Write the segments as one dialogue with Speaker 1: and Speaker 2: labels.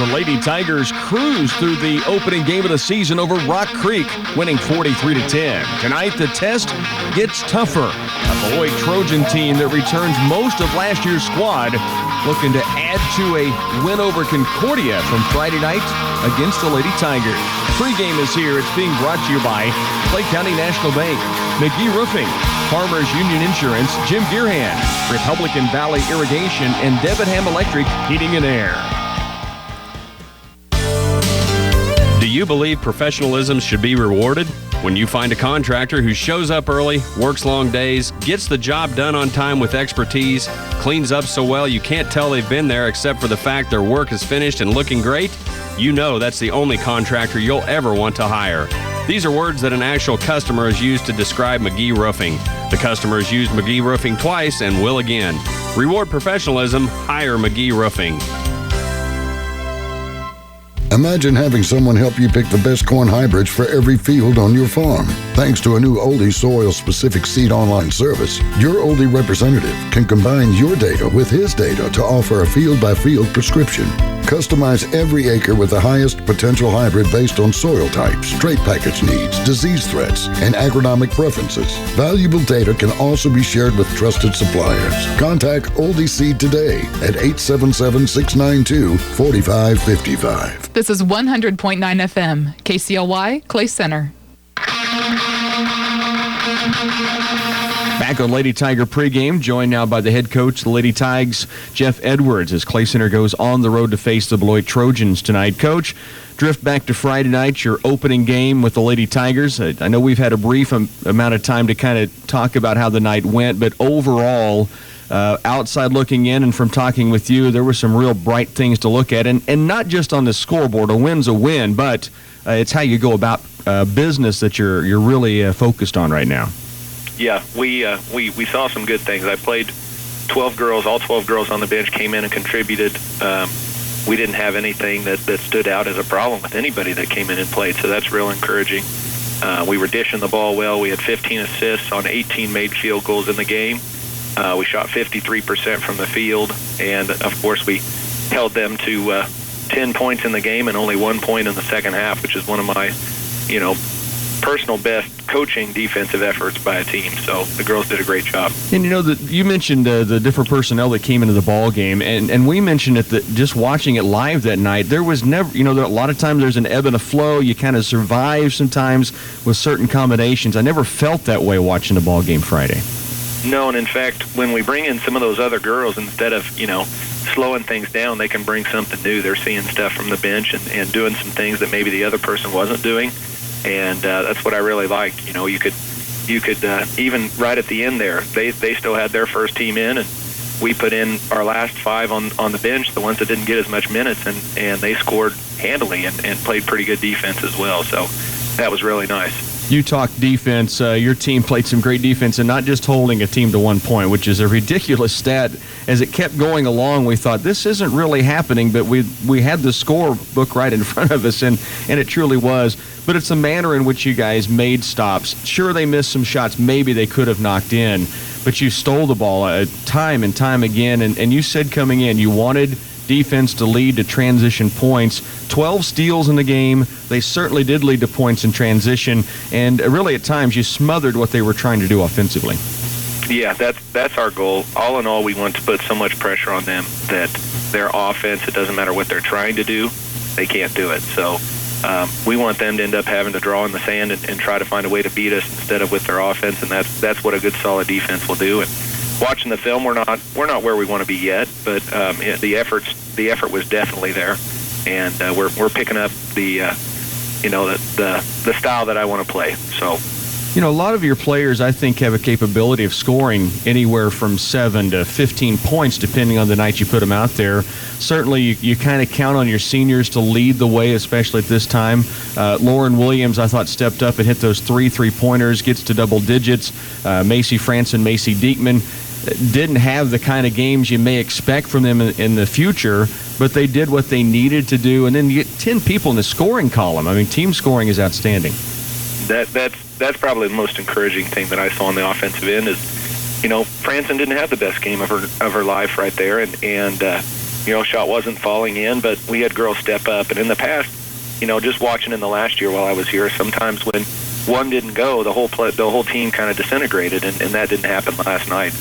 Speaker 1: The Lady Tigers cruised through the opening game of the season over Rock Creek, winning 43-10. Tonight, the test gets tougher. A Beloit Trojan team that returns most of last year's squad, looking to add to a win over Concordia from Friday night against the Lady Tigers. Pre-game is here. It's being brought to you by Clay County National Bank, McGee Roofing, Farmers Union Insurance, Jim Gearhan, Republican Valley Irrigation, and Debenham Electric Heating and Air.
Speaker 2: Do you believe professionalism should be rewarded? When you find a contractor who shows up early, works long days, gets the job done on time with expertise, cleans up so well you can't tell they've been there except for the fact their work is finished and looking great, you know that's the only contractor you'll ever want to hire. These are words that an actual customer has used to describe McGee Roofing. The customer has used McGee Roofing twice and will again. Reward professionalism, hire McGee Roofing.
Speaker 3: Imagine having someone help you pick the best corn hybrids for every field on your farm. Thanks to a new Oldie soil-specific seed online service, your Oldie representative can combine your data with his data to offer a field-by-field prescription. Customize every acre with the highest potential hybrid based on soil types, trait package needs, disease threats, and agronomic preferences. Valuable data can also be shared with trusted suppliers. Contact Oldie Seed today at 877-692-4555.
Speaker 4: This is 100.9 FM, KCLY, Clay Center.
Speaker 1: Back on Lady Tiger pregame, joined now by the head coach of the Lady Tigers, Jeff Edwards, as Clay Center goes on the road to face the Beloit Trojans tonight. Coach, drift back to Friday night, your opening game with the Lady Tigers. I know we've had a brief amount of time to kind of talk about how the night went, but overall, outside looking in and from talking with you, there were some real bright things to look at, and not just on the scoreboard. A win's a win, but it's how you go about business that you're really focused on right now.
Speaker 5: Yeah, we saw some good things. I played 12 girls. All 12 girls on the bench came in and contributed. We didn't have anything that stood out as a problem with anybody that came in and played, so that's real encouraging. We were dishing the ball well. We had 15 assists on 18 made field goals in the game. We shot 53% from the field, and, of course, we held them to 10 points in the game and only 1 point in the second half, which is one of my, personal best coaching defensive efforts by a team. So the girls did a great job.
Speaker 1: And you mentioned the different personnel that came into the ball game, and we mentioned it that just watching it live that night, there was never, a lot of times there's an ebb and a flow. You kind of survive sometimes with certain combinations. I never felt that way watching the ball game Friday.
Speaker 5: No, and in fact, when we bring in some of those other girls, instead of, slowing things down, they can bring something new. They're seeing stuff from the bench and doing some things that maybe the other person wasn't doing. And that's what I really liked. You could even right at the end there, they still had their first team in, and we put in our last five on the bench, the ones that didn't get as much minutes, and they scored handily and played pretty good defense as well. So that was really nice.
Speaker 1: You talk defense. Your team played some great defense, and not just holding a team to 1 point, which is a ridiculous stat. As it kept going along, we thought this isn't really happening, but we had the scorebook right in front of us, and it truly was. But it's the manner in which you guys made stops. Sure, they missed some shots maybe they could have knocked in, but you stole the ball time and time again, and you said coming in you wanted defense to lead to transition points. 12 steals in the game. They certainly did lead to points in transition, and really at times you smothered what they were trying to do offensively.
Speaker 5: Yeah, that's our goal. All in all, we want to put so much pressure on them that their offense, it doesn't matter what they're trying to do, they can't do it. So we want them to end up having to draw in the sand and try to find a way to beat us instead of with their offense, and that's what a good solid defense will do. And watching the film, we're not where we want to be yet, but the effort was definitely there, and we're picking up the style that I want to play. So.
Speaker 1: A lot of your players, I think, have a capability of scoring anywhere from 7 to 15 points, depending on the night you put them out there. Certainly, you kind of count on your seniors to lead the way, especially at this time. Lauren Williams, I thought, stepped up and hit those 3 3-pointers, gets to double digits. Macy Franson, Macy Diekman didn't have the kind of games you may expect from them in the future, but they did what they needed to do. And then you get 10 people in the scoring column. I mean, team scoring is outstanding.
Speaker 5: That's probably the most encouraging thing that I saw on the offensive end is, Franson didn't have the best game of her life right there, and shot wasn't falling in, but we had girls step up. And in the past, just watching in the last year while I was here, sometimes when one didn't go, the whole team kind of disintegrated, and that didn't happen last night.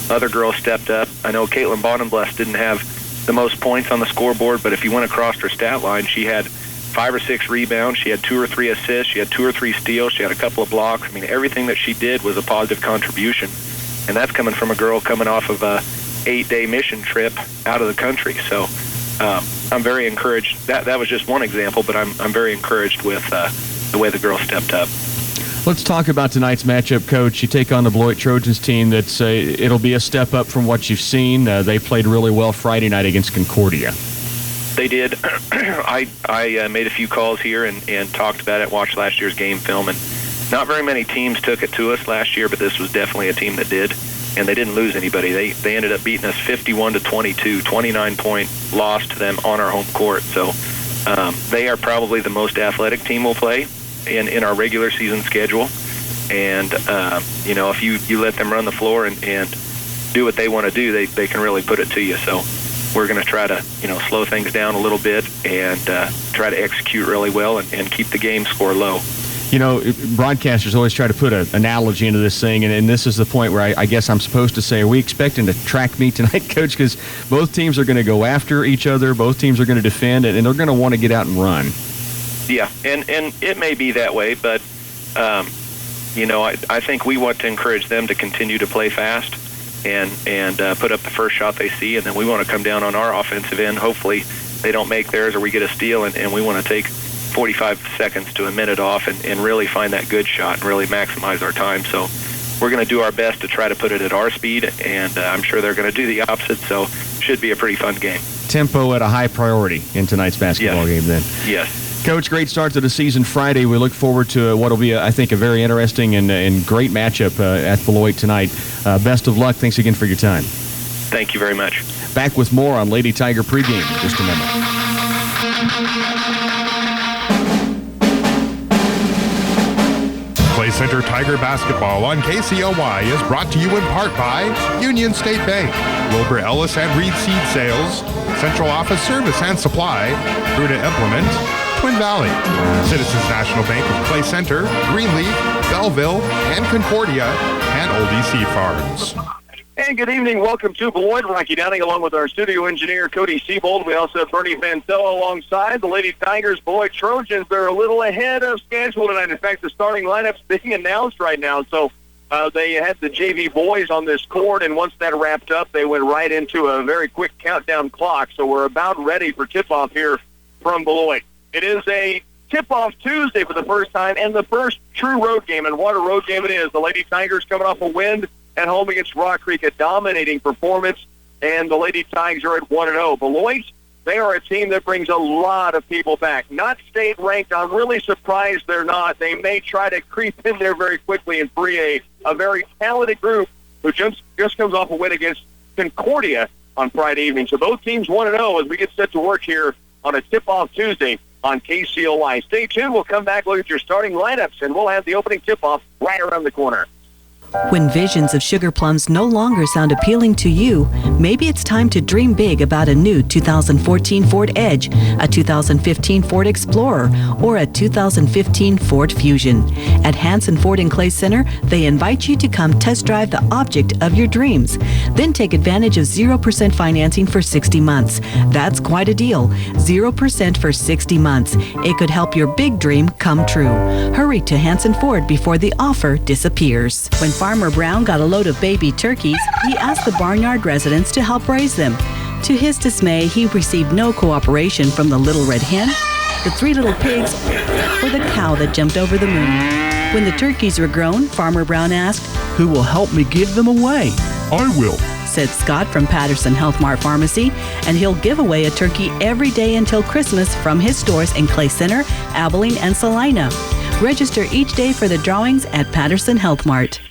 Speaker 5: Other girls stepped up. I know Caitlin Bonenbless didn't have the most points on the scoreboard, but if you went across her stat line, she had 5 or 6 rebounds, she had 2 or 3 assists, she had 2 or 3 steals, she had a couple of blocks. I mean, everything that she did was a positive contribution, and that's coming from a girl coming off of a 8-day mission trip out of the country. So I'm very encouraged. That was just one example, but I'm very encouraged with the way the girls stepped up.
Speaker 1: Let's talk about tonight's matchup, Coach. You take on the Beloit Trojans team. It'll be a step up from what you've seen. They played really well Friday night against Concordia.
Speaker 5: They did. I made a few calls here and talked about it, watched last year's game film, and not very many teams took it to us last year, but this was definitely a team that did, and they didn't lose anybody. They ended up beating us 51-22, 29-point loss to them on our home court. So they are probably the most athletic team we'll play in our regular season schedule. And, if you let them run the floor and do what they want to do, they can really put it to you. So we're going to try to, slow things down a little bit and try to execute really well and keep the game score low.
Speaker 1: Broadcasters always try to put an analogy into this thing, and this is the point where I guess I'm supposed to say, are we expecting a track meet tonight, Coach? Because both teams are going to go after each other, both teams are going to defend, and they're going to want to get out and run.
Speaker 5: Yeah, and it may be that way, but, I think we want to encourage them to continue to play fast and put up the first shot they see, and then we want to come down on our offensive end. Hopefully they don't make theirs or we get a steal, and we want to take 45 seconds to a minute off and really find that good shot and really maximize our time. So we're going to do our best to try to put it at our speed, and I'm sure they're going to do the opposite, so it should be a pretty fun game.
Speaker 1: Tempo at a high priority in tonight's basketball game then.
Speaker 5: Yes.
Speaker 1: Coach, great start to the season Friday. We look forward to what will be, I think, a very interesting and great matchup at Beloit tonight. Best of luck. Thanks again for your time.
Speaker 5: Thank you very much.
Speaker 1: Back with more on Lady Tiger pregame in just a moment.
Speaker 6: Clay Center Tiger Basketball on KCLY is brought to you in part by Union State Bank, Wilbur Ellis and Reed Seed Sales, Central Office Service and Supply, Bruna Implement, Twin Valley, Citizens National Bank of Clay Center, Greenleaf, Belleville, and Concordia, and Old EC Farms.
Speaker 7: And good evening. Welcome to Beloit. Rocky Downing along with our studio engineer, Cody Siebold. We also have Bernie Vancello alongside. The Lady Tigers, Beloit Trojans, they're a little ahead of schedule tonight. In fact, the starting lineup's being announced right now. So they had the JV boys on this court, and once that wrapped up, they went right into a very quick countdown clock. So we're about ready for tip-off here from Beloit. It is a tip-off Tuesday for the first time, and the first true road game. And what a road game it is. The Lady Tigers coming off a win at home against Rock Creek, a dominating performance, and the Lady Tigers are at 1-0. Beloit, they are a team that brings a lot of people back. Not state-ranked. I'm really surprised they're not. They may try to creep in there very quickly and free a very talented group who just comes off a win against Concordia on Friday evening. So both teams 1-0 as we get set to work here on a tip-off Tuesday on KCLY. Stay tuned. We'll come back, look at your starting lineups, and we'll have the opening tip-off right around the corner.
Speaker 8: When visions of sugar plums no longer sound appealing to you, maybe it's time to dream big about a new 2014 Ford Edge, a 2015 Ford Explorer, or a 2015 Ford Fusion. At Hanson Ford and Clay Center, they invite you to come test drive the object of your dreams. Then take advantage of 0% financing for 60 months. That's quite a deal. 0% for 60 months. It could help your big dream come true. Hurry to Hanson Ford before the offer disappears. When Farmer Brown got a load of baby turkeys, he asked the barnyard residents to help raise them. To his dismay, he received no cooperation from the little red hen, the 3 little pigs, or the cow that jumped over the moon. When the turkeys were grown, Farmer Brown asked, "Who will help me give them away?"
Speaker 6: I will,
Speaker 8: said Scott from Patterson Health Mart Pharmacy, and he'll give away a turkey every day until Christmas from his stores in Clay Center, Abilene, and Salina. Register each day for the drawings at Patterson Health Mart.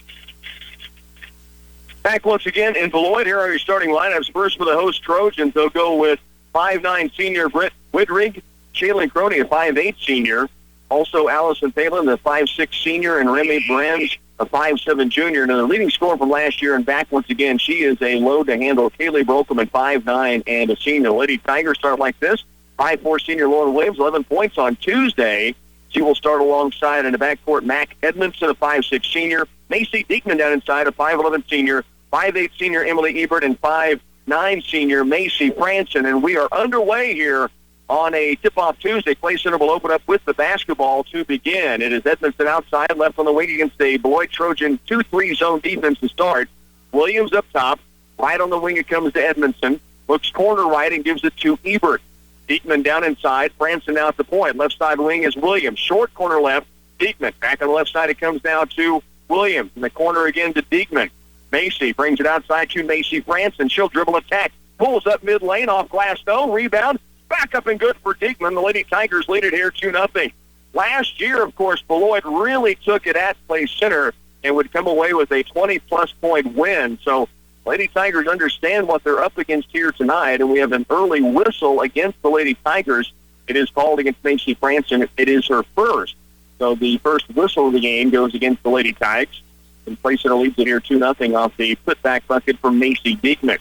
Speaker 7: Back once again in Beloit. Here are your starting lineups. First for the host Trojans, they'll go with 5'9" senior Britt Widrig, Shaylin Croney, a 5'8" senior. Also Allison Palin, the 5'6" senior, and Remy Brands, a 5'7" junior, and the leading scorer from last year and back once again. She is a load to handle. Kaylee Brokelman, 5'9", and a senior. The Lady Tigers start like this. 5'4" senior Lauren Williams, 11 points on Tuesday. She will start alongside in the backcourt Mac Edmondson, a 5'6" senior. Macy Diekman down inside, a 5'11" senior. 5'8" senior Emily Ebert, and 5'9" senior Macy Franson. And we are underway here on a tip-off Tuesday. Clay Center will open up with the basketball to begin. It is Edmondson outside, left on the wing against a Beloit Trojan 2-3 zone defense to start. Williams up top. Right on the wing it comes to Edmondson. Looks corner right and gives it to Ebert. Diekman down inside. Franson now at the point. Left side wing is Williams. Short corner left. Diekman. Back on the left side it comes now to Williams. In the corner again to Diekman. Macy brings it outside to Macy Franson. She'll dribble attack. Pulls up mid lane off glass though. Rebound. Back up and good for Diekman. The Lady Tigers lead it here 2-0. Last year, of course, Beloit really took it at Clay Center and would come away with a 20-plus point win. So Lady Tigers understand what they're up against here tonight, and we have an early whistle against the Lady Tigers. It is called against Macy Franson. It is her first. So the first whistle of the game goes against the Lady Tigers. And Clay Center leads it here 2-0 off the putback bucket from Macy Diekman.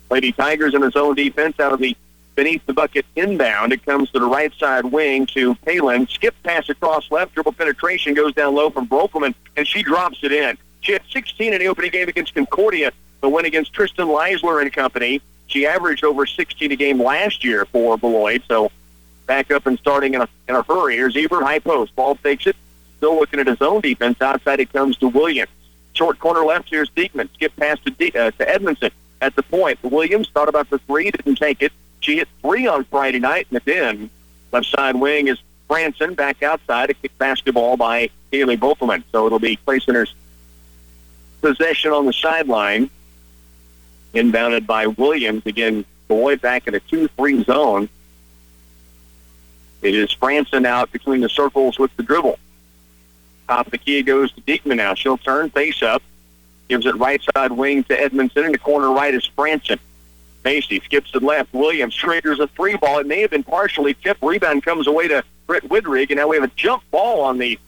Speaker 7: Lady Tigers in the zone defense out of the beneath the bucket inbound. It comes to the right side wing to Palin. Skip pass across left. Dribble penetration goes down low from Brokelman, and she drops it in. She had 16 in the opening game against Concordia, the win against Tristan Leisler and company. She averaged over 16 a game last year for Beloit, so back up and starting in a hurry. Here's Ebert, high post. Ball takes it. Still looking at his own defense. Outside it comes to Williams. Short corner left, here's Diekman. Skip pass to Edmondson at the point. Williams thought about the three, didn't take it. She hit 3 on Friday night, and it's in. Left side wing is Franson. Back outside, a kick basketball by Haley Bokelman. So it'll be Clay Center's possession on the sideline. Inbounded by Williams. Again, Beloit back in a 2-3 zone. It is Franson out between the circles with the dribble. Top of the key goes to Diekman now. She'll turn face up. Gives it right side wing to Edmondson. In the corner right is Franson. Macy skips to the left. Williams triggers a 3-ball. It may have been partially tipped. Rebound comes away to Britt Widrig, and now we have a jump ball on the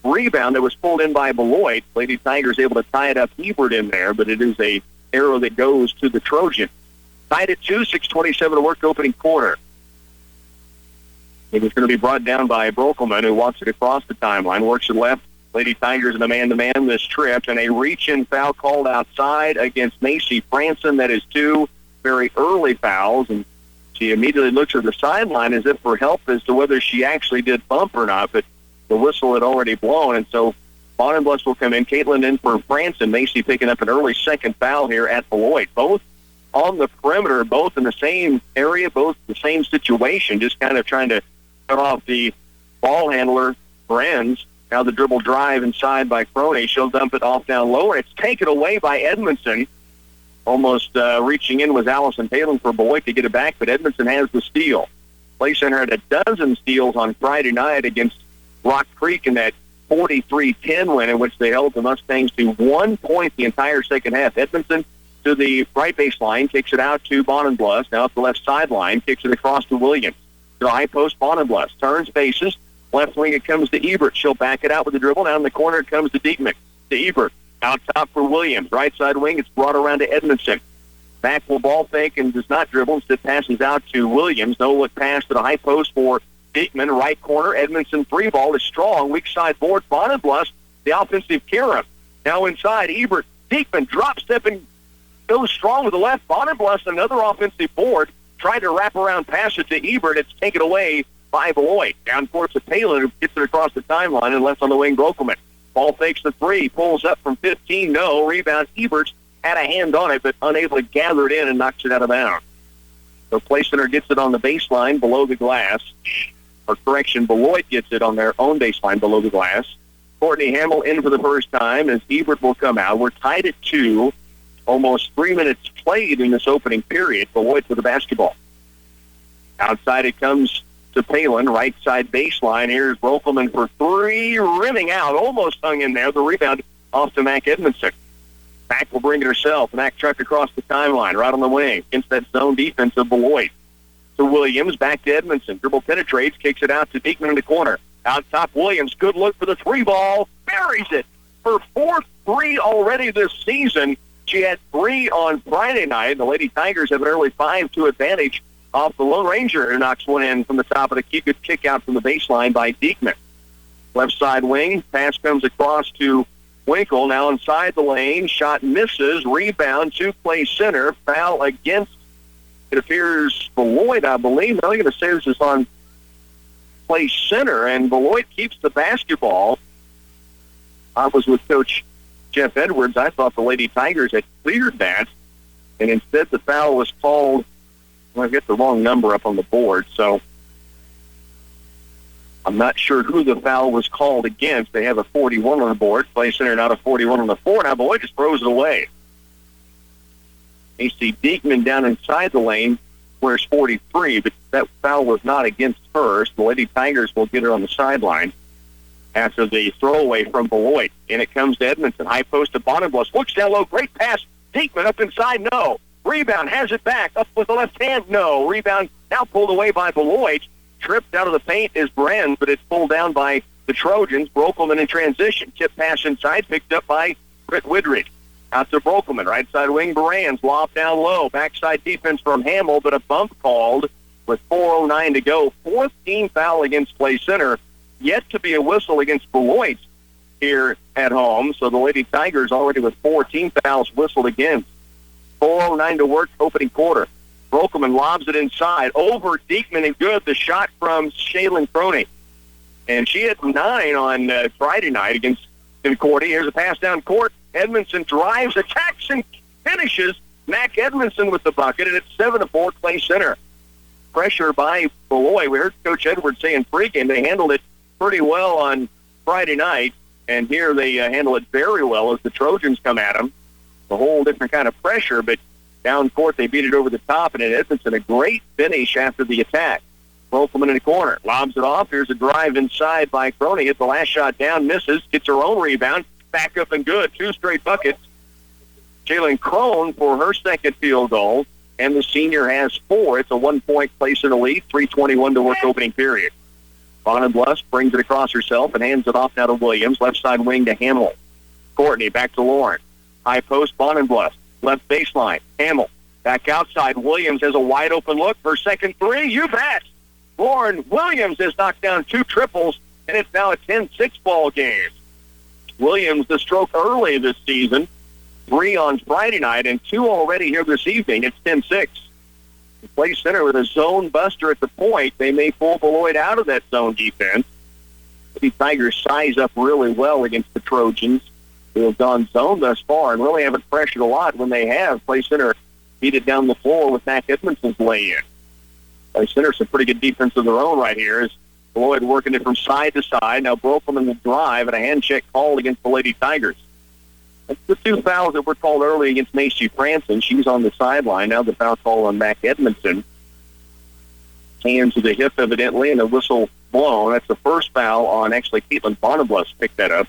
Speaker 7: rebound that was pulled in by Beloit. Lady Tigers able to tie it up. Ebert in there, but it is a arrow that goes to the Trojan. Tied at 2, 6:27 to work, opening quarter. It was going to be brought down by Brokelman, who wants it across the timeline. Works it left. Lady Tigers in a man-to-man this trip, and a reach-in foul called outside against Macy Franson. That is 2 very early fouls, and she immediately looks at the sideline as if for help as to whether she actually did bump or not, but the whistle had already blown, and so Bonenbluss will come in. Caitlin in for Franson. Macy picking up an early second foul here at Beloit. Both on the perimeter, both in the same area, both the same situation, just kind of trying to cut off the ball handler, Brenz. Now the dribble drive inside by Crone. She'll dump it off down lower. It's taken away by Edmondson. Almost reaching in was Allison Palin for Beloit to get it back, but Edmondson has the steal. Clay Center had a dozen steals on Friday night against Rock Creek in that 43-10 win in which they held the Mustangs to 1 point the entire second half. Edmondson to the right baseline, kicks it out to Bonenbluss. Now at the left sideline, kicks it across to Williams. To the high post, Bonenbluss turns faces. Left wing, it comes to Ebert. She'll back it out with the dribble. Down in the corner, it comes to Diekman. To Ebert. Out top for Williams. Right side wing, it's brought around to Edmondson. Back will ball fake and does not dribble. Instead passes out to Williams. No look pass to the high post for Diekman. Right corner, Edmondson 3-ball is strong. Weak side board, Bonenbluss, the offensive carry. Now inside, Ebert. Diekman drop step and goes strong with the left. Bonenbluss, another offensive board. Tried to wrap around pass it to Ebert. It's taken away by Beloit. Down court to Palin, who gets it across the timeline, and left on the wing, Brokelman. Ball fakes the 3, pulls up from 15, no. Rebound, Ebert had a hand on it, but unable to gather it in and knocks it out of bounds. So Clay Center gets it on the baseline below the glass. Or correction, Beloit gets it on their own baseline below the glass. Courtney Hamill in for the first time as Ebert will come out. We're tied at 2. Almost 3 minutes played in this opening period. Beloit with the basketball. Outside it comes to Palin, right side baseline. Here's Brokelman for 3, rimming out, almost hung in there. The rebound off to Mac Edmondson. Mac will bring it herself. Mac truck across the timeline, right on the wing, against that zone defense of Beloit. To Williams, back to Edmondson. Dribble penetrates, kicks it out to Diekman in the corner. Out top, Williams, good look for the 3-ball, buries it. her fourth three already this season. She had 3 on Friday night. The Lady Tigers have an early 5-2 advantage off the Lone Ranger, who knocks one in from the top of the key. Good kick out from the baseline by Diekman. Left side wing, pass comes across to Winkle, now inside the lane. Shot misses, rebound to play center. Foul against, it appears, Beloit, I believe. I'm going to say this is on play center, and Beloit keeps the basketball. I was with Coach Jeff Edwards. I thought the Lady Tigers had cleared that, and instead the foul was called. Well, I get the wrong number up on the board, so I'm not sure who the foul was called against. They have a 41 on the board. Play center, not a 41 on the floor. Now Beloit just throws it away. You see Diekman down inside the lane, where it's 43, but that foul was not against her. So the Lady Tigers will get her on the sideline after the throwaway from Beloit. And it comes to Edmondson. High post to Bonenbluss. Looks down low. Great pass. Diekman up inside. No. Rebound. Has it back. Up with the left hand. No. Rebound now pulled away by Beloit. Tripped out of the paint is Bren, but it's pulled down by the Trojans. Brokelman in transition. Tip pass inside. Picked up by Britt Widrich. Out to Brokelman. Right side wing. Baran's loft down low. Backside defense from Hamill, but a bump called with 4:09 to go. 4th team foul against play center. Yet to be a whistle against Beloit here at home. So the Lady Tigers already with 4 team fouls whistled against. 4:09 to work, opening quarter. Brokelman lobs it inside. Over Diekman and good. The shot from Shaylin Crony. And she had 9 on Friday night against Concordia. Here's a pass down court. Edmondson drives, attacks, and finishes. Mac Edmondson with the bucket, and it's 7-4 play center. Pressure by Beloit. We heard Coach Edwards saying pregame they handled it pretty well on Friday night, and here they handle it very well as the Trojans come at them. A whole different kind of pressure, but down court they beat it over the top, and at Edmondson a great finish after the attack. Brokelman in the corner, lobs it off. Here's a drive inside by Crony. Hits the last shot down, misses, gets her own rebound, back up and good. 2 straight buckets. Jalen Crone for her second field goal, and the senior has 4. It's a 1-point place in the lead, 3:21 to work opening period. Bonenbluss brings it across herself and hands it off now to Williams. Left side wing to Hamill. Courtney back to Lauren. High post, Bonenbluss. Left baseline, Hamill. Back outside, Williams has a wide open look for second 3. You bet. Lauren Williams has knocked down 2 triples, and it's now a 10-6 ball game. Williams, the stroke early this season. 3 on Friday night and 2 already here this evening. It's 10-6. The play center with a zone buster at the point. They may pull Beloit out of that zone defense. The Tigers size up really well against the Trojans, who have gone zone thus far and really haven't pressured a lot when they have. Play center beat it down the floor with Mac Edmondson's lay-in. Play center some pretty good defense of their own right here as Beloit working it from side to side. Now Brokelman the drive and a hand check called against the Lady Tigers. That's the 2 fouls that were called early against Macy Franson. She's on the sideline. Now the foul call on Mac Edmondson. Hands to the hip, evidently, and a whistle blown. That's the first foul on, actually, Caitlin Bonenbluss picked that up.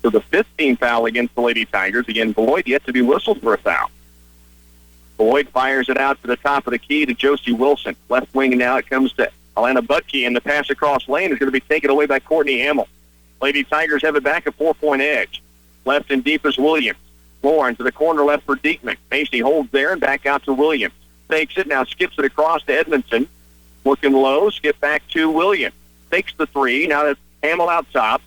Speaker 7: So the 15th foul against the Lady Tigers. Again, Beloit yet to be whistled for a foul. Beloit fires it out to the top of the key to Josie Wilson. Left wing, and now it comes to Alana Butke, and the pass across lane is going to be taken away by Courtney Hamill. Lady Tigers have it back a 4-point edge. Left and deep is Williams. Lauren to the corner left for Diekman. Macy holds there and back out to Williams. Takes it, now skips it across to Edmondson. Looking low, skip back to Williams. Takes the 3, now that's Hamill out top.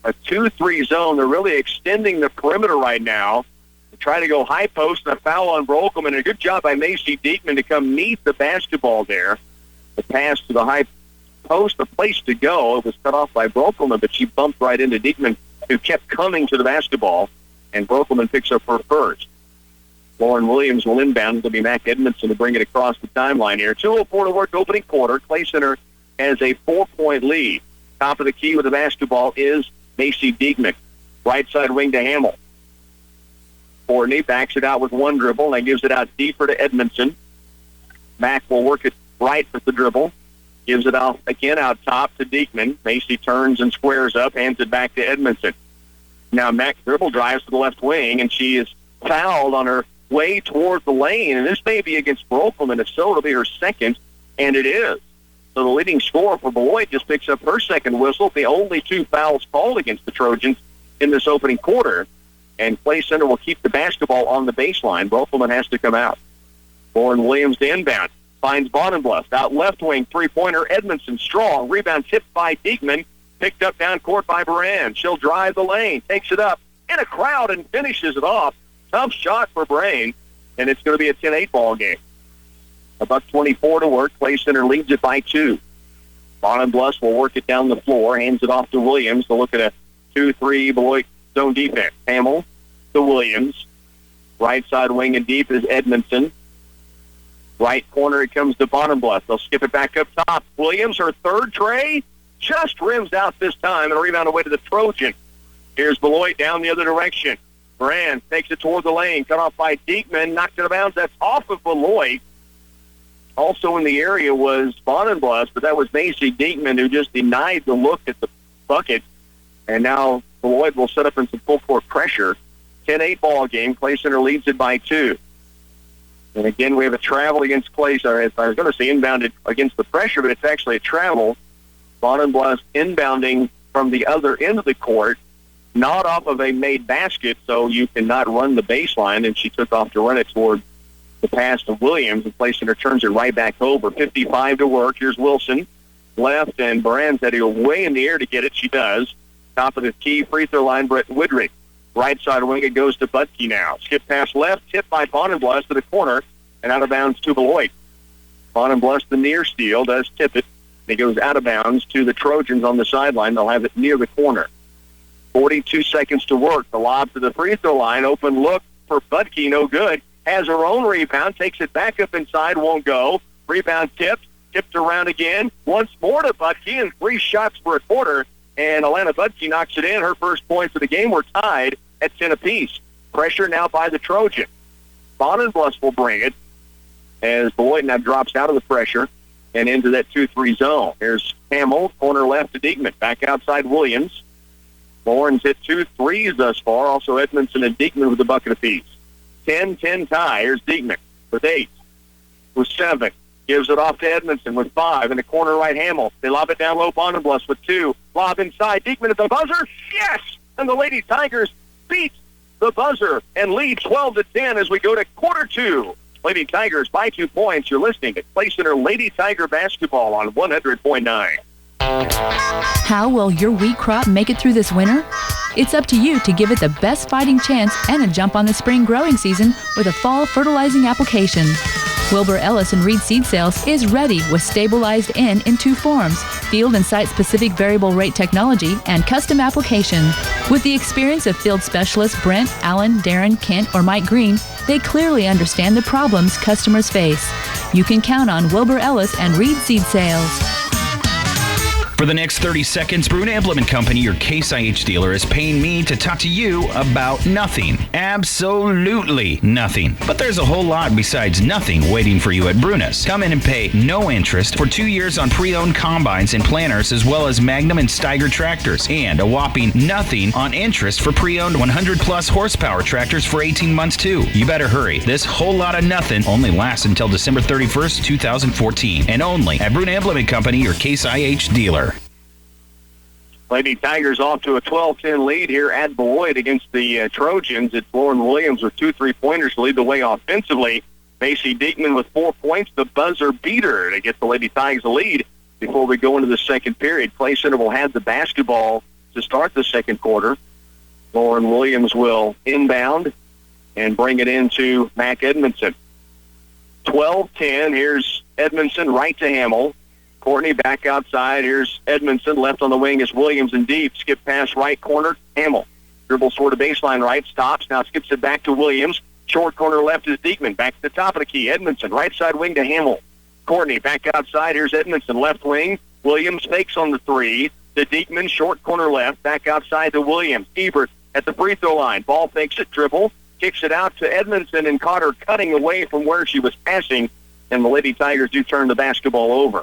Speaker 7: A 2-3 zone. They're really extending the perimeter right now. They try to go high post and a foul on Brokelman. And a good job by Macy Diekman to come meet the basketball there. The pass to the high post, the place to go. It was cut off by Brokelman, but she bumped right into Diekman, who kept coming to the basketball, and Brokelman picks up her first. Lauren Williams will inbound. It'll be Mac Edmondson to bring it across the timeline here. 2:04 to work opening quarter. Clay Center has a 4-point lead. Top of the key with the basketball is Macy Diekman. Right side wing to Hamill. Courtney backs it out with 1 dribble, and gives it out deeper to Edmondson. Mac will work it right with the dribble. Gives it out again out top to Diekman. Macy turns and squares up, hands it back to Edmondson. Now Mac dribble drives to the left wing, and she is fouled on her way toward the lane. And this may be against Brokelman. If so, it'll be her second, and it is. So the leading scorer for Beloit just picks up her second whistle. The only 2 fouls called against the Trojans in this opening quarter, and Clay Center will keep the basketball on the baseline. Bofelman has to come out. Lauren Williams to inbound. Finds Bonenbluff. Out left wing, three-pointer. Edmondson strong. Rebound tipped by Diekman. Picked up down court by Baran. She'll drive the lane. Takes it up in a crowd and finishes it off. Tough shot for Brain, and it's going to be a 10-8 ball game. $1:24 to work. Clay Center leads it by 2. Bonenbluff will work it down the floor. Hands it off to Williams to look at a 2-3 Beloit zone defense. Hamill to Williams. Right side wing and deep is Edmondson. Right corner, it comes to Bonenbluff. They'll skip it back up top. Williams, her third tray, just rims out this time, and a rebound away to the Trojan. Here's Beloit down the other direction. Moran takes it toward the lane, cut off by Diekman, knocked it out of bounds. That's off of Beloit. Also in the area was Bonenbluff, but that was Macy Diekman who just denied the look at the bucket. And now Beloit will set up in some full court pressure. 10-8 ball game. Clay Center leads it by 2. And again, we have a travel against Clay Center. I was going to say inbounded against the pressure, but it's actually a travel. Bonenbluff inbounding from the other end of the court, not off of a made basket, so you cannot run the baseline, and she took off to run it toward the pass to Williams, and Clay Center turns it right back over. 55 to work. Here's Wilson. Left, and Baran's heading way in the air to get it. She does. Top of the key, free throw line, Brett Woodrick. Right side wing, it goes to Butke now. Skip pass left, tipped by Bonenbluff to the corner, and out of bounds to Beloit. Bonenbluff, the near steal, does tip it. It goes out of bounds to the Trojans on the sideline. They'll have it near the corner. 42 seconds to work. The lob to the free throw line. Open look for Butke, no good. Has her own rebound, takes it back up inside, won't go. Rebound tipped around again. Once more to Butke, and 3 shots for a quarter. And Alana Butke knocks it in. Her first points of the game were tied at 10 apiece. Pressure now by the Trojan. Bonenbluff will bring it as Beloit now drops out of the pressure and into that 2-3 zone. Here's Hamill, corner left to Diekman. Back outside Williams. Lawrence hit 2 threes thus far. Also Edmondson and Diekman with a bucket apiece. 10-10 tie. Here's Diekman with 8. With 7. Gives it off to Edmondson with 5. In the corner right, Hamill. They lob it down low. Bonenbluff with 2. Lob inside. Diekman at the buzzer. Yes! And the Lady Tigers beat the buzzer and lead 12-10 as we go to quarter 2. Lady Tigers by 2 points. You're listening to Clay Center Lady Tiger basketball on 100.9.
Speaker 9: How will your wheat crop make it through this winter? It's up to you to give it the best fighting chance and a jump on the spring growing season with a fall fertilizing application. Wilbur Ellis and Reed Seed Sales is ready with stabilized in 2 forms, field and site-specific variable rate technology, and custom application. With the experience of field specialists Brent, Allen, Darren, Kent, or Mike Green, they clearly understand the problems customers face. You can count on Wilbur Ellis and Reed Seed Sales.
Speaker 10: For the next 30 seconds, Bruna Implement Company, your Case IH dealer, is paying me to talk to you about nothing. Absolutely nothing. But there's a whole lot besides nothing waiting for you at Bruna's. Come in and pay no interest for 2 years on pre-owned combines and planters, as well as Magnum and Steiger tractors, and a whopping nothing on interest for pre-owned 100-plus horsepower tractors for 18 months, too. You better hurry. This whole lot of nothing only lasts until December 31st, 2014, and only at Bruna Implement Company, your Case IH dealer.
Speaker 7: Lady Tigers off to a 12-10 lead here at Beloit against the Trojans. It's Lauren Williams with 2 3-pointers to lead the way offensively. Macy Diekman with 4 points, the buzzer beater to get the Lady Tigers a lead before we go into the second period. Clay Center will have the basketball to start the second quarter. Lauren Williams will inbound and bring it into Mac Edmondson. 12-10. Here's Edmondson right to Hamill. Courtney back outside. Here's Edmondson. Left on the wing is Williams and deep. Skip pass right corner. Hamill. Dribbles toward the baseline right. Stops. Now skips it back to Williams. Short corner left is Diekman. Back to the top of the key. Edmondson. Right side wing to Hamill. Courtney back outside. Here's Edmondson. Left wing. Williams fakes on the 3. To Diekman. Short corner left. Back outside to Williams. Ebert at the free throw line. Ball fakes it. Dribble. Kicks it out to Edmondson and caught her cutting away from where she was passing. And the Lady Tigers do turn the basketball over.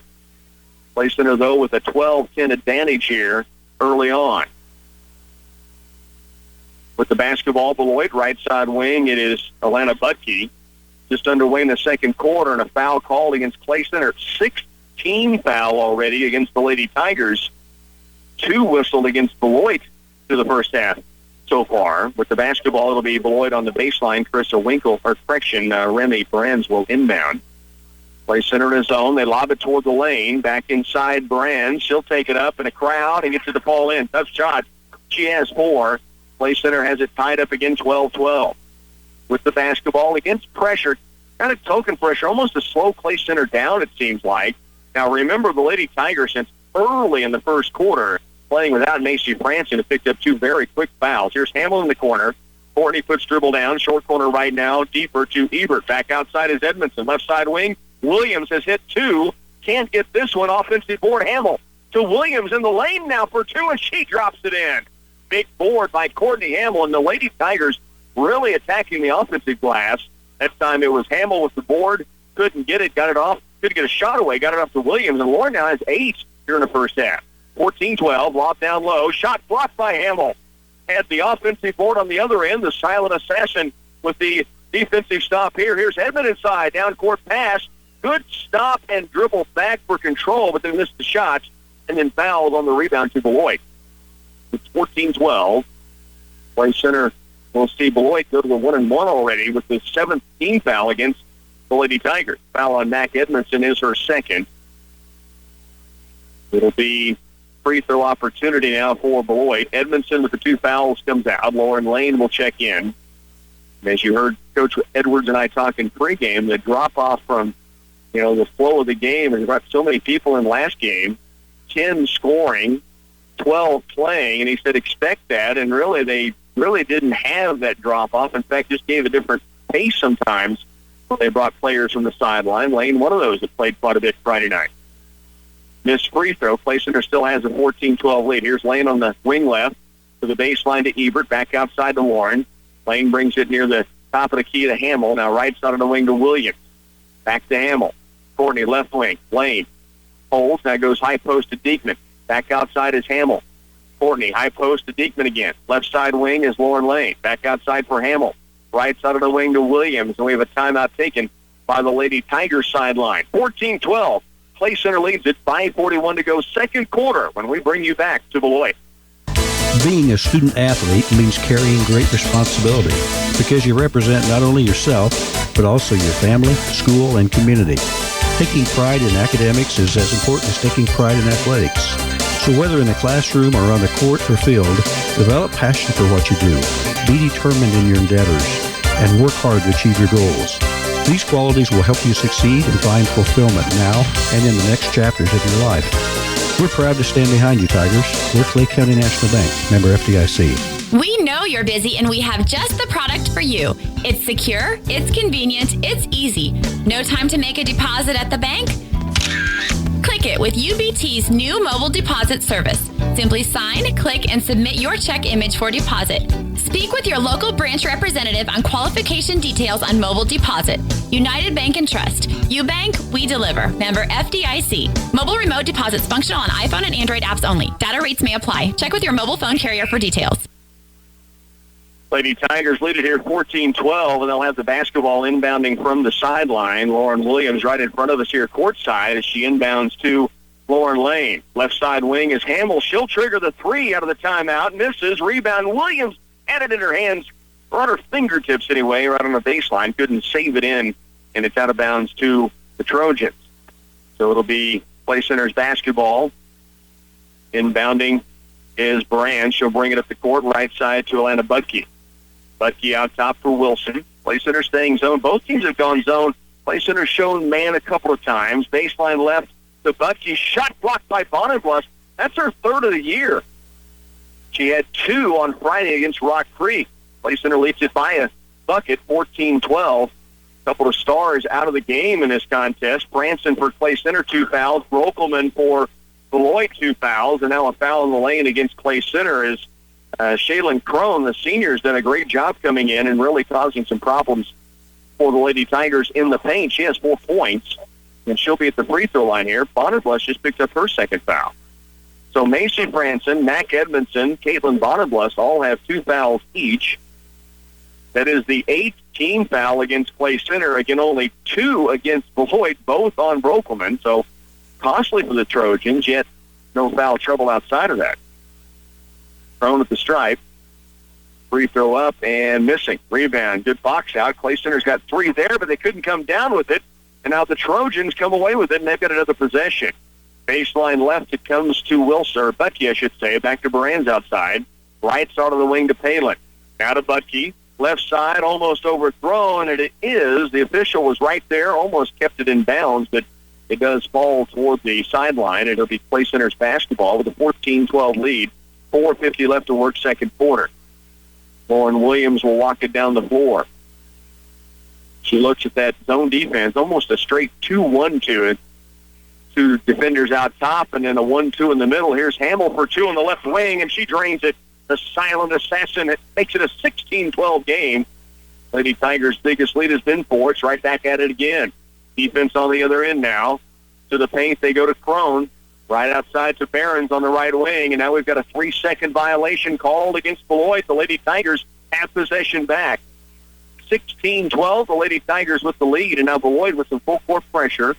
Speaker 7: Clay Center, though, with a 12-10 advantage here early on. With the basketball, Beloit, right side wing, it is Alana Butke. Just underway in the second quarter, and a foul called against Clay Center. 16 foul already against the Lady Tigers. 2 whistled against Beloit to the first half. so far. With the basketball, it'll be Beloit on the baseline. Remy Brands will inbound. Play center in his zone. They lob it toward the lane. Back inside Brands. She'll take it up in a crowd and gets it to fall in. Tough shot. She has 4. Play center has it tied up again, 12-12. With the basketball against pressure, kind of token pressure, almost a slow Clay Center down, it seems like. Now, remember, the Lady Tigers, since early in the first quarter, playing without Macy Franson, have picked up 2 very quick fouls. Here's Hamill in the corner. Courtney puts dribble down. Short corner right now, deeper to Ebert. Back outside is Edmondson. Left side wing. Williams has hit 2. Can't get this one. Offensive board. Hamill to Williams in the lane now for 2, and she drops it in. Big board by Courtney Hamill, and the Lady Tigers really attacking the offensive glass. That time it was Hamill with the board. Couldn't get it. Got it off. Couldn't get a shot away. Got it off to Williams, and Lauren now has 8 here in the first half. 14-12. Lob down low. Shot blocked by Hamill. Had the offensive board on the other end. The silent assassin with the defensive stop here. Here's Edmond inside. Down court pass. Good stop and dribble back for control, but they missed the shot and then fouled on the rebound to Beloit. It's 14-12. Play center. We'll see Beloit go to the 1-1 already with the 7th team foul against the Lady Tigers. Foul on Mac Edmondson is her second. It'll be free throw opportunity now for Beloit. Edmondson with the 2 fouls comes out. Lauren Lane will check in. And as you heard Coach Edwards and I talking pregame, the drop-off from, the flow of the game, and brought so many people in last game, 10 scoring, 12 playing, and he said expect that, and really they really didn't have that drop-off. In fact, just gave a different pace sometimes. They brought players from the sideline. Lane, one of those that played quite a bit Friday night. Missed free throw. Play center still has a 14-12 lead. Here's Lane on the wing left to the baseline to Ebert. Back outside to Lauren. Lane brings it near the top of the key to Hamill. Now right side of the wing to Williams. Back to Hamill. Courtney left wing. Lane holds. Now goes high post to Diekman. Back outside is Hamill. Courtney, high post to Diekman again. Left side wing is Lauren Lane. Back outside for Hamill. Right side of the wing to Williams. And we have a timeout taken by the Lady Tigers sideline. 14-12. Clay Center leads it. 5:41 to go. Second quarter when we bring you back to Beloit.
Speaker 11: Being a student athlete means carrying great responsibility because you represent not only yourself, but also your family, school, and community. Taking pride in academics is as important as taking pride in athletics. So whether in the classroom or on the court or field, develop passion for what you do. Be determined in your endeavors and work hard to achieve your goals. These qualities will help you succeed and find fulfillment now and in the next chapters of your life. We're proud to stand behind you, Tigers. We're Clay County National Bank, member FDIC.
Speaker 12: We know you're busy and we have just the product for you. It's secure, it's convenient, it's easy. No time to make a deposit at the bank? Click it with UBT's new mobile deposit service. Simply sign, click, and submit your check image for deposit. Speak with your local branch representative on qualification details on mobile deposit. United Bank and Trust. You bank, we deliver. Member FDIC. Mobile remote deposits functional on iPhone and Android apps only. Data rates may apply. Check with your mobile phone carrier for details.
Speaker 7: Lady Tigers lead it here 14-12, and they'll have the basketball inbounding from the sideline. Lauren Williams right in front of us here courtside as she inbounds to Lauren Lane. Left side wing is Hamill. She'll trigger the 3 out of the timeout. Misses. Rebound. Williams had it in her hands, or on her fingertips anyway, right on the baseline. Couldn't save it in, and it's out of bounds to the Trojans. So it'll be Play Center's basketball. Inbounding is Brand. She'll bring it up the court, right side to Alana Budke. Budke out top for Wilson. Play Center staying zone. Both teams have gone zone. Play Center shown man a couple of times. Baseline left to Budke. Shot blocked by Bonneblus. That's her 3rd of the year. She had 2 on Friday against Rock Creek. Play Center leads it by a bucket, 14-12. A couple of stars out of the game in this contest. Branson for Clay Center, 2 fouls. Brokelman for Beloit, 2 fouls. And now a foul in the lane against Clay Center is Shaylin Crone, the senior, has done a great job coming in and really causing some problems for the Lady Tigers in the paint. She has 4 points, and she'll be at the free throw line here. Bonneblus just picked up her 2nd foul. So Macy Branson, Mac Edmondson, Caitlin Bonneblus all have 2 fouls each. That is the 8th team foul against Clay Center. Again, only 2 against Beloit, both on Brokelman. So costly for the Trojans, yet no foul trouble outside of that. Thrown at the stripe. Free throw up and missing. Rebound. Good box out. Clay Center's got 3 there, but they couldn't come down with it. And now the Trojans come away with it, and they've got another possession. Baseline left, it comes to Wilson, or Butke, I should say. Back to Baran's outside. Right side of the wing to Palin. Now to Butke. Left side, almost overthrown, and it is. The official was right there, almost kept it in bounds, but it does fall toward the sideline. It'll be Clay Center's basketball with a 14-12 lead. 4:50 left to work, second quarter. Lauren Williams will walk it down the floor. She looks at that zone defense, almost a straight 2-1-2. 2 defenders out top, and then a 1-2 in the middle. Here's Hamill for 2 on the left wing, and she drains it. The silent assassin. It makes it a 16-12 game. Lady Tigers' biggest lead has been 4. It's right back at it again. Defense on the other end now. To the paint, they go to Crone. Right outside to Barons on the right wing, and now we've got a 3-second violation called against Beloit. The Lady Tigers have possession back. 16-12, the Lady Tigers with the lead, and now Beloit with some full-court pressure.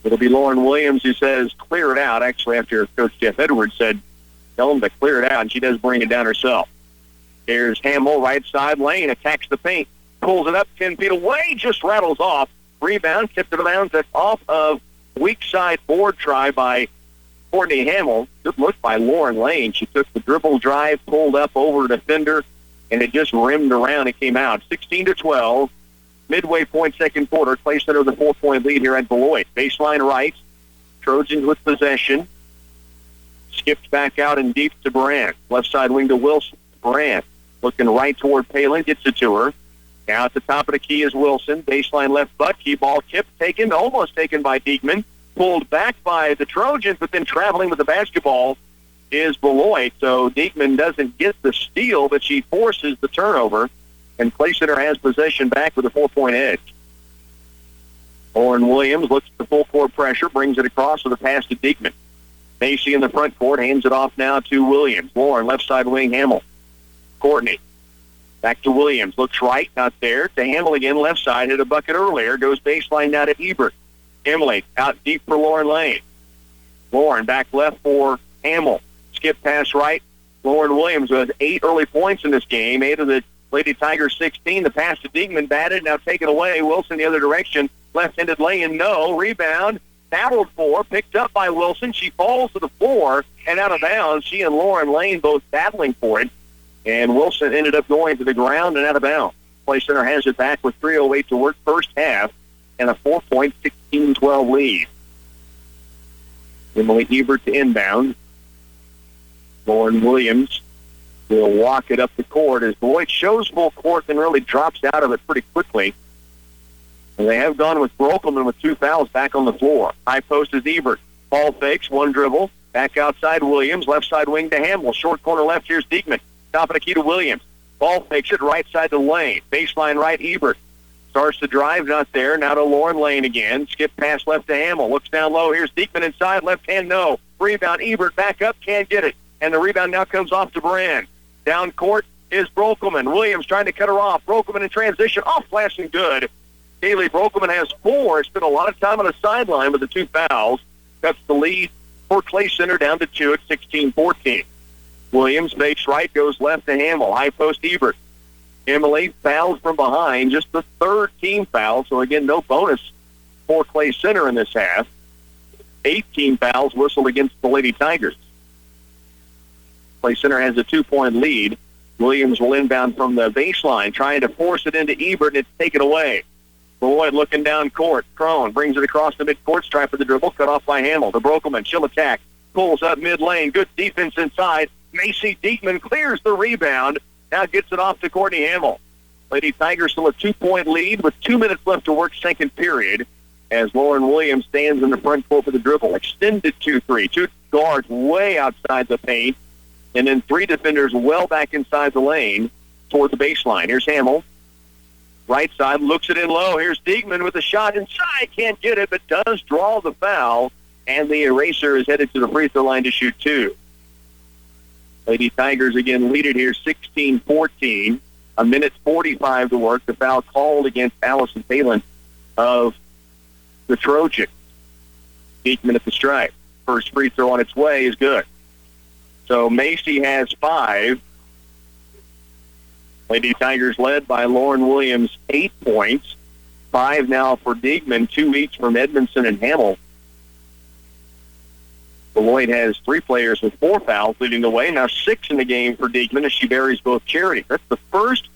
Speaker 7: It'll be Lauren Williams who says, clear it out, actually, after Coach Jeff Edwards said, tell them to clear it out, and she does bring it down herself. Here's Hamill, right side lane, attacks the paint, pulls it up 10 feet away, just rattles off. Rebound, tipped it around, that's off of weak side board try by Courtney Hamill. Good look by Lauren Lane. She took the dribble drive, pulled up over the defender, and it just rimmed around and came out. 16-12, midway point, second quarter. Clay Center with a 4-point lead here at Beloit. Baseline right, Trojans with possession. Skipped back out and deep to Baran. Left side wing to Wilson. Baran looking right toward Palin, gets it to her. Now at the top of the key is Wilson. Baseline left Butke. Ball tipped, taken, almost taken by Diekman. Pulled back by the Trojans, but then traveling with the basketball is Beloit. So Diekman doesn't get the steal, but she forces the turnover. And Clay Center has possession back with a 4-point edge. Lauren Williams looks at the full court pressure, brings it across with a pass to Diekman. Macy in the front court, hands it off now to Williams. Lauren, left side wing, Hamill. Courtney. Back to Williams. Looks right, not there. To Hamill again, left side. Hit a bucket earlier. Goes baseline now to Ebert. Emily out deep for Lauren Lane. Lauren back left for Hamill. Skip pass right. Lauren Williams with 8 early points in this game. 8 of the Lady Tigers 16. The pass to Diekman batted. Now taken away. Wilson the other direction. Left-handed lay-in. No. Rebound. Battled for. Picked up by Wilson. She falls to the floor and out of bounds. She and Lauren Lane both battling for it. And Wilson ended up going to the ground and out of bounds. Clay Center has it back with 3:08 to work first half and a 4-point 16-12 lead. Emily Ebert to inbound. Lauren Williams will walk it up the court as Beloit shows full court and really drops out of it pretty quickly. And they have gone with Brokelman with 2 fouls back on the floor. High post is Ebert. Ball fakes, 1 dribble. Back outside Williams. Left side wing to Hamill. Short corner left, here's Diekman. Top of the key to Williams. Ball fakes it right side to Lane. Baseline right, Ebert. Starts to drive, not there. Now to Lauren Lane again. Skip pass left to Hamill. Looks down low. Here's Diekman inside. Left hand, no. Rebound, Ebert back up. Can't get it. And the rebound now comes off to Brand. Down court is Brokelman. Williams trying to cut her off. Brokelman in transition. Off flashing good. Kaylee Brokelman has 4. Spent a lot of time on the sideline with the 2 fouls. Cuts the lead for Clay Center down to 2 at 16-14. Williams fakes right, goes left to Hamill. High post Ebert. Emily fouls from behind, just the 3rd team foul. So again, no bonus for Clay Center in this half. 18 fouls whistled against the Lady Tigers. Clay Center has a 2-point lead. Williams will inbound from the baseline, trying to force it into Ebert, and it's taken away. Beloit looking down court. Crone brings it across the midcourt stripe for the dribble, cut off by Hamill. To Brokelman, she'll attack. Pulls up mid lane. Good defense inside. Macy Diekman clears the rebound. Now gets it off to Courtney Hamill. Lady Tigers still a 2-point lead with 2 minutes left to work second period as Lauren Williams stands in the front court for the dribble. Extended 2-3. 2 guards way outside the paint. And then 3 defenders well back inside the lane toward the baseline. Here's Hamill. Right side, looks it in low. Here's Diekman with a shot inside. Can't get it, but does draw the foul. And the eraser is headed to the free throw line to shoot 2. Lady Tigers again lead it here 16-14. A minute 45 to work. The foul called against Allison Palin of the Trojans. Diekman at the stripe. First free throw on its way is good. So Macy has 5. Lady Tigers led by Lauren Williams, 8 points. 5 now for Diekman, 2 each from Edmondson and Hamill. Beloit has 3 players with 4 fouls leading the way. Now 6 in the game for Diekman as she buries both Charity. That's the first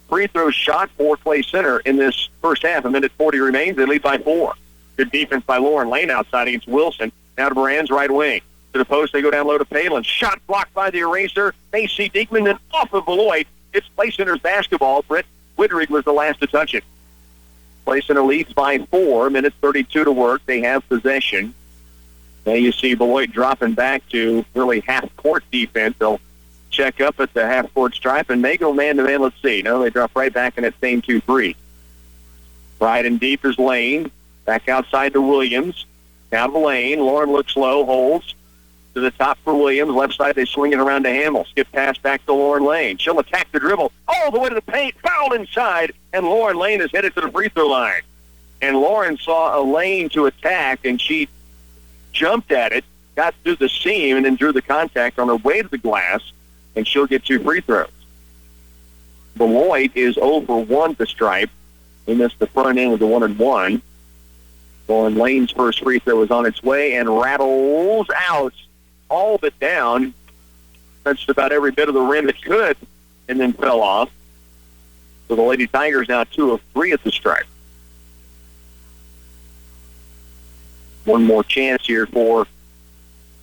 Speaker 7: free throw shot for Clay Center in this first half. 1:40 remains. They lead by 4. Good defense by Lauren Lane outside against Wilson. Now to Moran's right wing. To the post, they go down low to Palin. Shot blocked by the eraser. Macy Diekman, then off of Beloit. It's Clay Center's basketball. Britt Widrig was the last to touch it. Clay Center leads by 4. 1:32 to work. They have possession. Now you see Beloit dropping back to really half-court defense. They'll check up at the half-court stripe and may go man-to-man. Let's see. No, they drop right back in that same 2-3. Right and deep is Lane. Back outside to Williams. Down the lane. Lauren looks low, holds. To the top for Williams. Left side, they swing it around to Hamill. Skip pass back to Lauren Lane. She'll attack the dribble all the way to the paint. Fouled inside, and Lauren Lane is headed to the free throw line. And Lauren saw a lane to attack, and she jumped at it, got through the seam, and then drew the contact on her way to the glass, and she'll get 2 free throws. Beloit is 0 for 1 at the stripe. He missed the front end with the 1-and-1. Lauren Lane's first free throw is on its way and rattles out. All but down. Touched about every bit of the rim it could and then fell off. So the Lady Tigers now 2 of 3 at the stripe. One more chance here for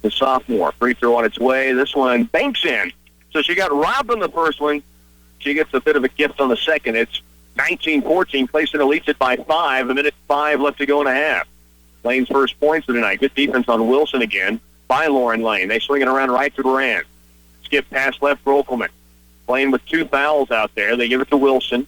Speaker 7: the sophomore. Free throw on its way. This one banks in. So she got robbed on the first one. She gets a bit of a gift on the second. It's 19-14. Clay Center leads it by 5. 1:05 left to go in a half. Lane's first points of the night. Good defense on Wilson again by Lauren Lane. They swing it around right to Duran. Skip pass left for Okelman. Playing with 2 fouls out there. They give it to Wilson.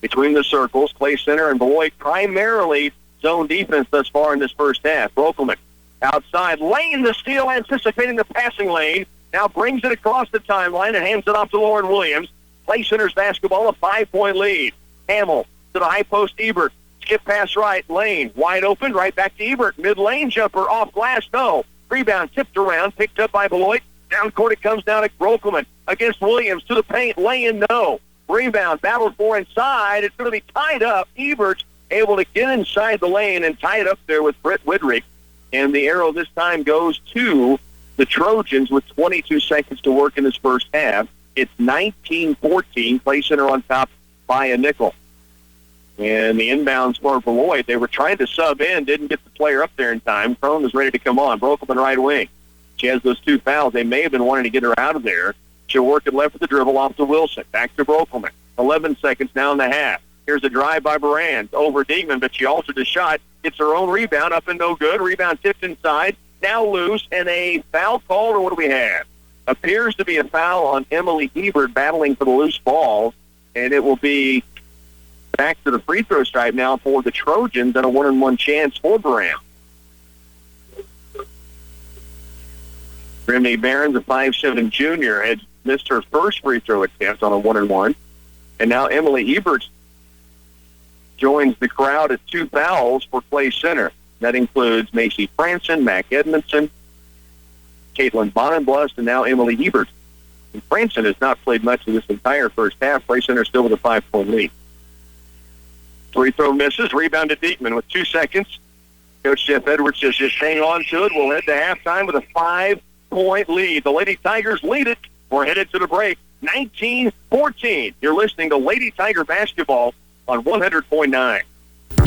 Speaker 7: Between the circles, Clay Center and Beloit primarily zone defense thus far in this first half. Okelman outside. Lane the steal, anticipating the passing lane. Now brings it across the timeline and hands it off to Lauren Williams. Clay Center's basketball, a 5-point lead. Hamill to the high post, Ebert. Skip pass right, Lane. Wide open, right back to Ebert. Mid-lane jumper, off glass, no. Rebound tipped around, picked up by Beloit. Down court it comes down to Grokelman against Williams to the paint. Lane, no. Rebound, battled for inside. It's going to be tied up. Ebert able to get inside the lane and tie it up there with Britt Widrig. And the arrow this time goes to the Trojans with 22 seconds to work in this first half. It's 19-14. Clay Center on top by a nickel. And the inbounds for Beloit, they were trying to sub in, didn't get the player up there in time. Crone was ready to come on. Brokeman right wing. She has those 2 fouls. They may have been wanting to get her out of there. She'll work it left with the dribble off to Wilson. Back to Brokeman. 11 seconds now in the half. Here's a drive by Baran over Diekman, but she altered the shot. Gets her own rebound up and no good. Rebound tipped inside. Now loose, and a foul called, or what do we have? Appears to be a foul on Emily Ebert battling for the loose ball, and it will be back to the free throw stripe now for the Trojans and a 1-on-1 chance for Baran. Grimney Barons, a 5'7" junior, had missed her first free throw attempt on a 1-on-1. And now Emily Ebert joins the crowd at 2 fouls for Clay Center. That includes Macy Franson, Mac Edmondson, Caitlin Bonenblust, and now Emily Ebert. And Franson has not played much of this entire first half. Clay Center still with a 5-point lead. Free throw misses. Rebound to Diekman with 2 seconds. Coach Jeff Edwards says just hang on to it. We'll head to halftime with a 5-point lead. The Lady Tigers lead it. We're headed to the break. 19-14. You're listening to Lady Tiger basketball on 100.9.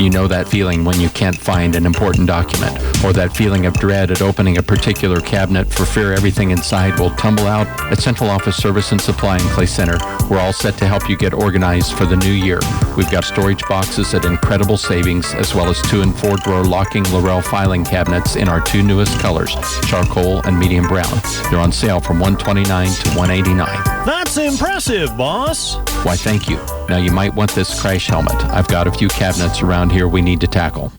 Speaker 1: You know that feeling when you can't find an important document, or that feeling of dread at opening a particular cabinet for fear everything inside will tumble out? At Central Office Service and Supply in Clay Center, we're all set to help you get organized for the new year. We've got storage boxes at incredible savings, as well as 2- and 4-drawer locking Laurel filing cabinets in our 2 newest colors, charcoal and medium brown. They're on sale from $129 to $189.
Speaker 13: That's impressive, boss.
Speaker 1: Why, thank you. Now you might want this crash helmet. I've got a few cabinets around here we need to tackle.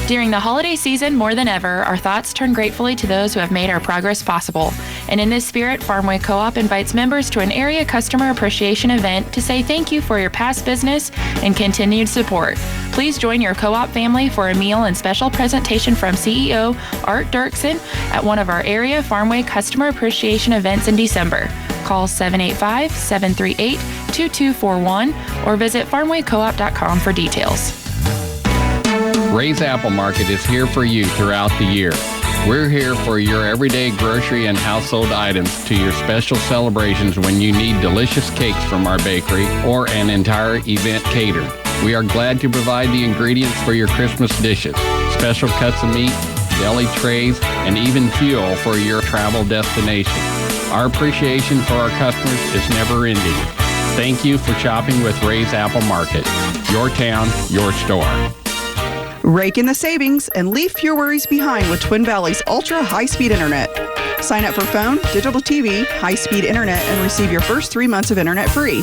Speaker 9: During the holiday season, more than ever, our thoughts turn gratefully to those who have made our progress possible. And in this spirit, Farmway Co-op invites members to an area customer appreciation event to say thank you for your past business and continued support. Please join your co-op family for a meal and special presentation from CEO Art Dirksen at one of our area Farmway customer appreciation events in December. Call 785-738
Speaker 4: 888-2241 or visit farmwaycoop.com for details.
Speaker 14: Ray's Apple Market is here for you throughout the year. We're here for your everyday grocery and household items to your special celebrations when you need delicious cakes from our bakery or an entire event catered. We are glad to provide the ingredients for your Christmas dishes, special cuts of meat, deli trays, and even fuel for your travel destination. Our appreciation for our customers is never ending. Thank you for shopping with Ray's Apple Market. Your town, your store.
Speaker 15: Rake in the savings and leave your worries behind with Twin Valley's ultra high-speed internet. Sign up for phone, digital TV, high-speed internet, and receive your first 3 months of internet free.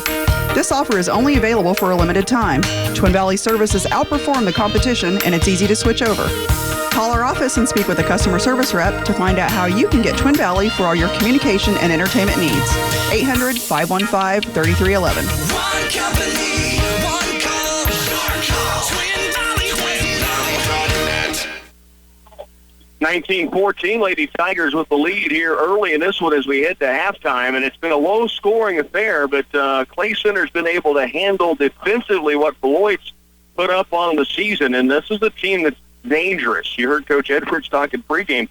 Speaker 15: This offer is only available for a limited time. Twin Valley services outperform the competition, and it's easy to switch over. Call our office and speak with a customer service rep to find out how you can get Twin Valley for all your communication and entertainment needs. 800-515-3311.
Speaker 16: One company, one call, your call. Twin Valley Radio.
Speaker 7: 19-14, Lady Tigers with the lead here early in this one as we head to halftime, and it's been a low-scoring affair, but Clay Center's been able to handle defensively what Beloit's put up on the season, and this is a team that's dangerous. You heard Coach Edwards talking pregame.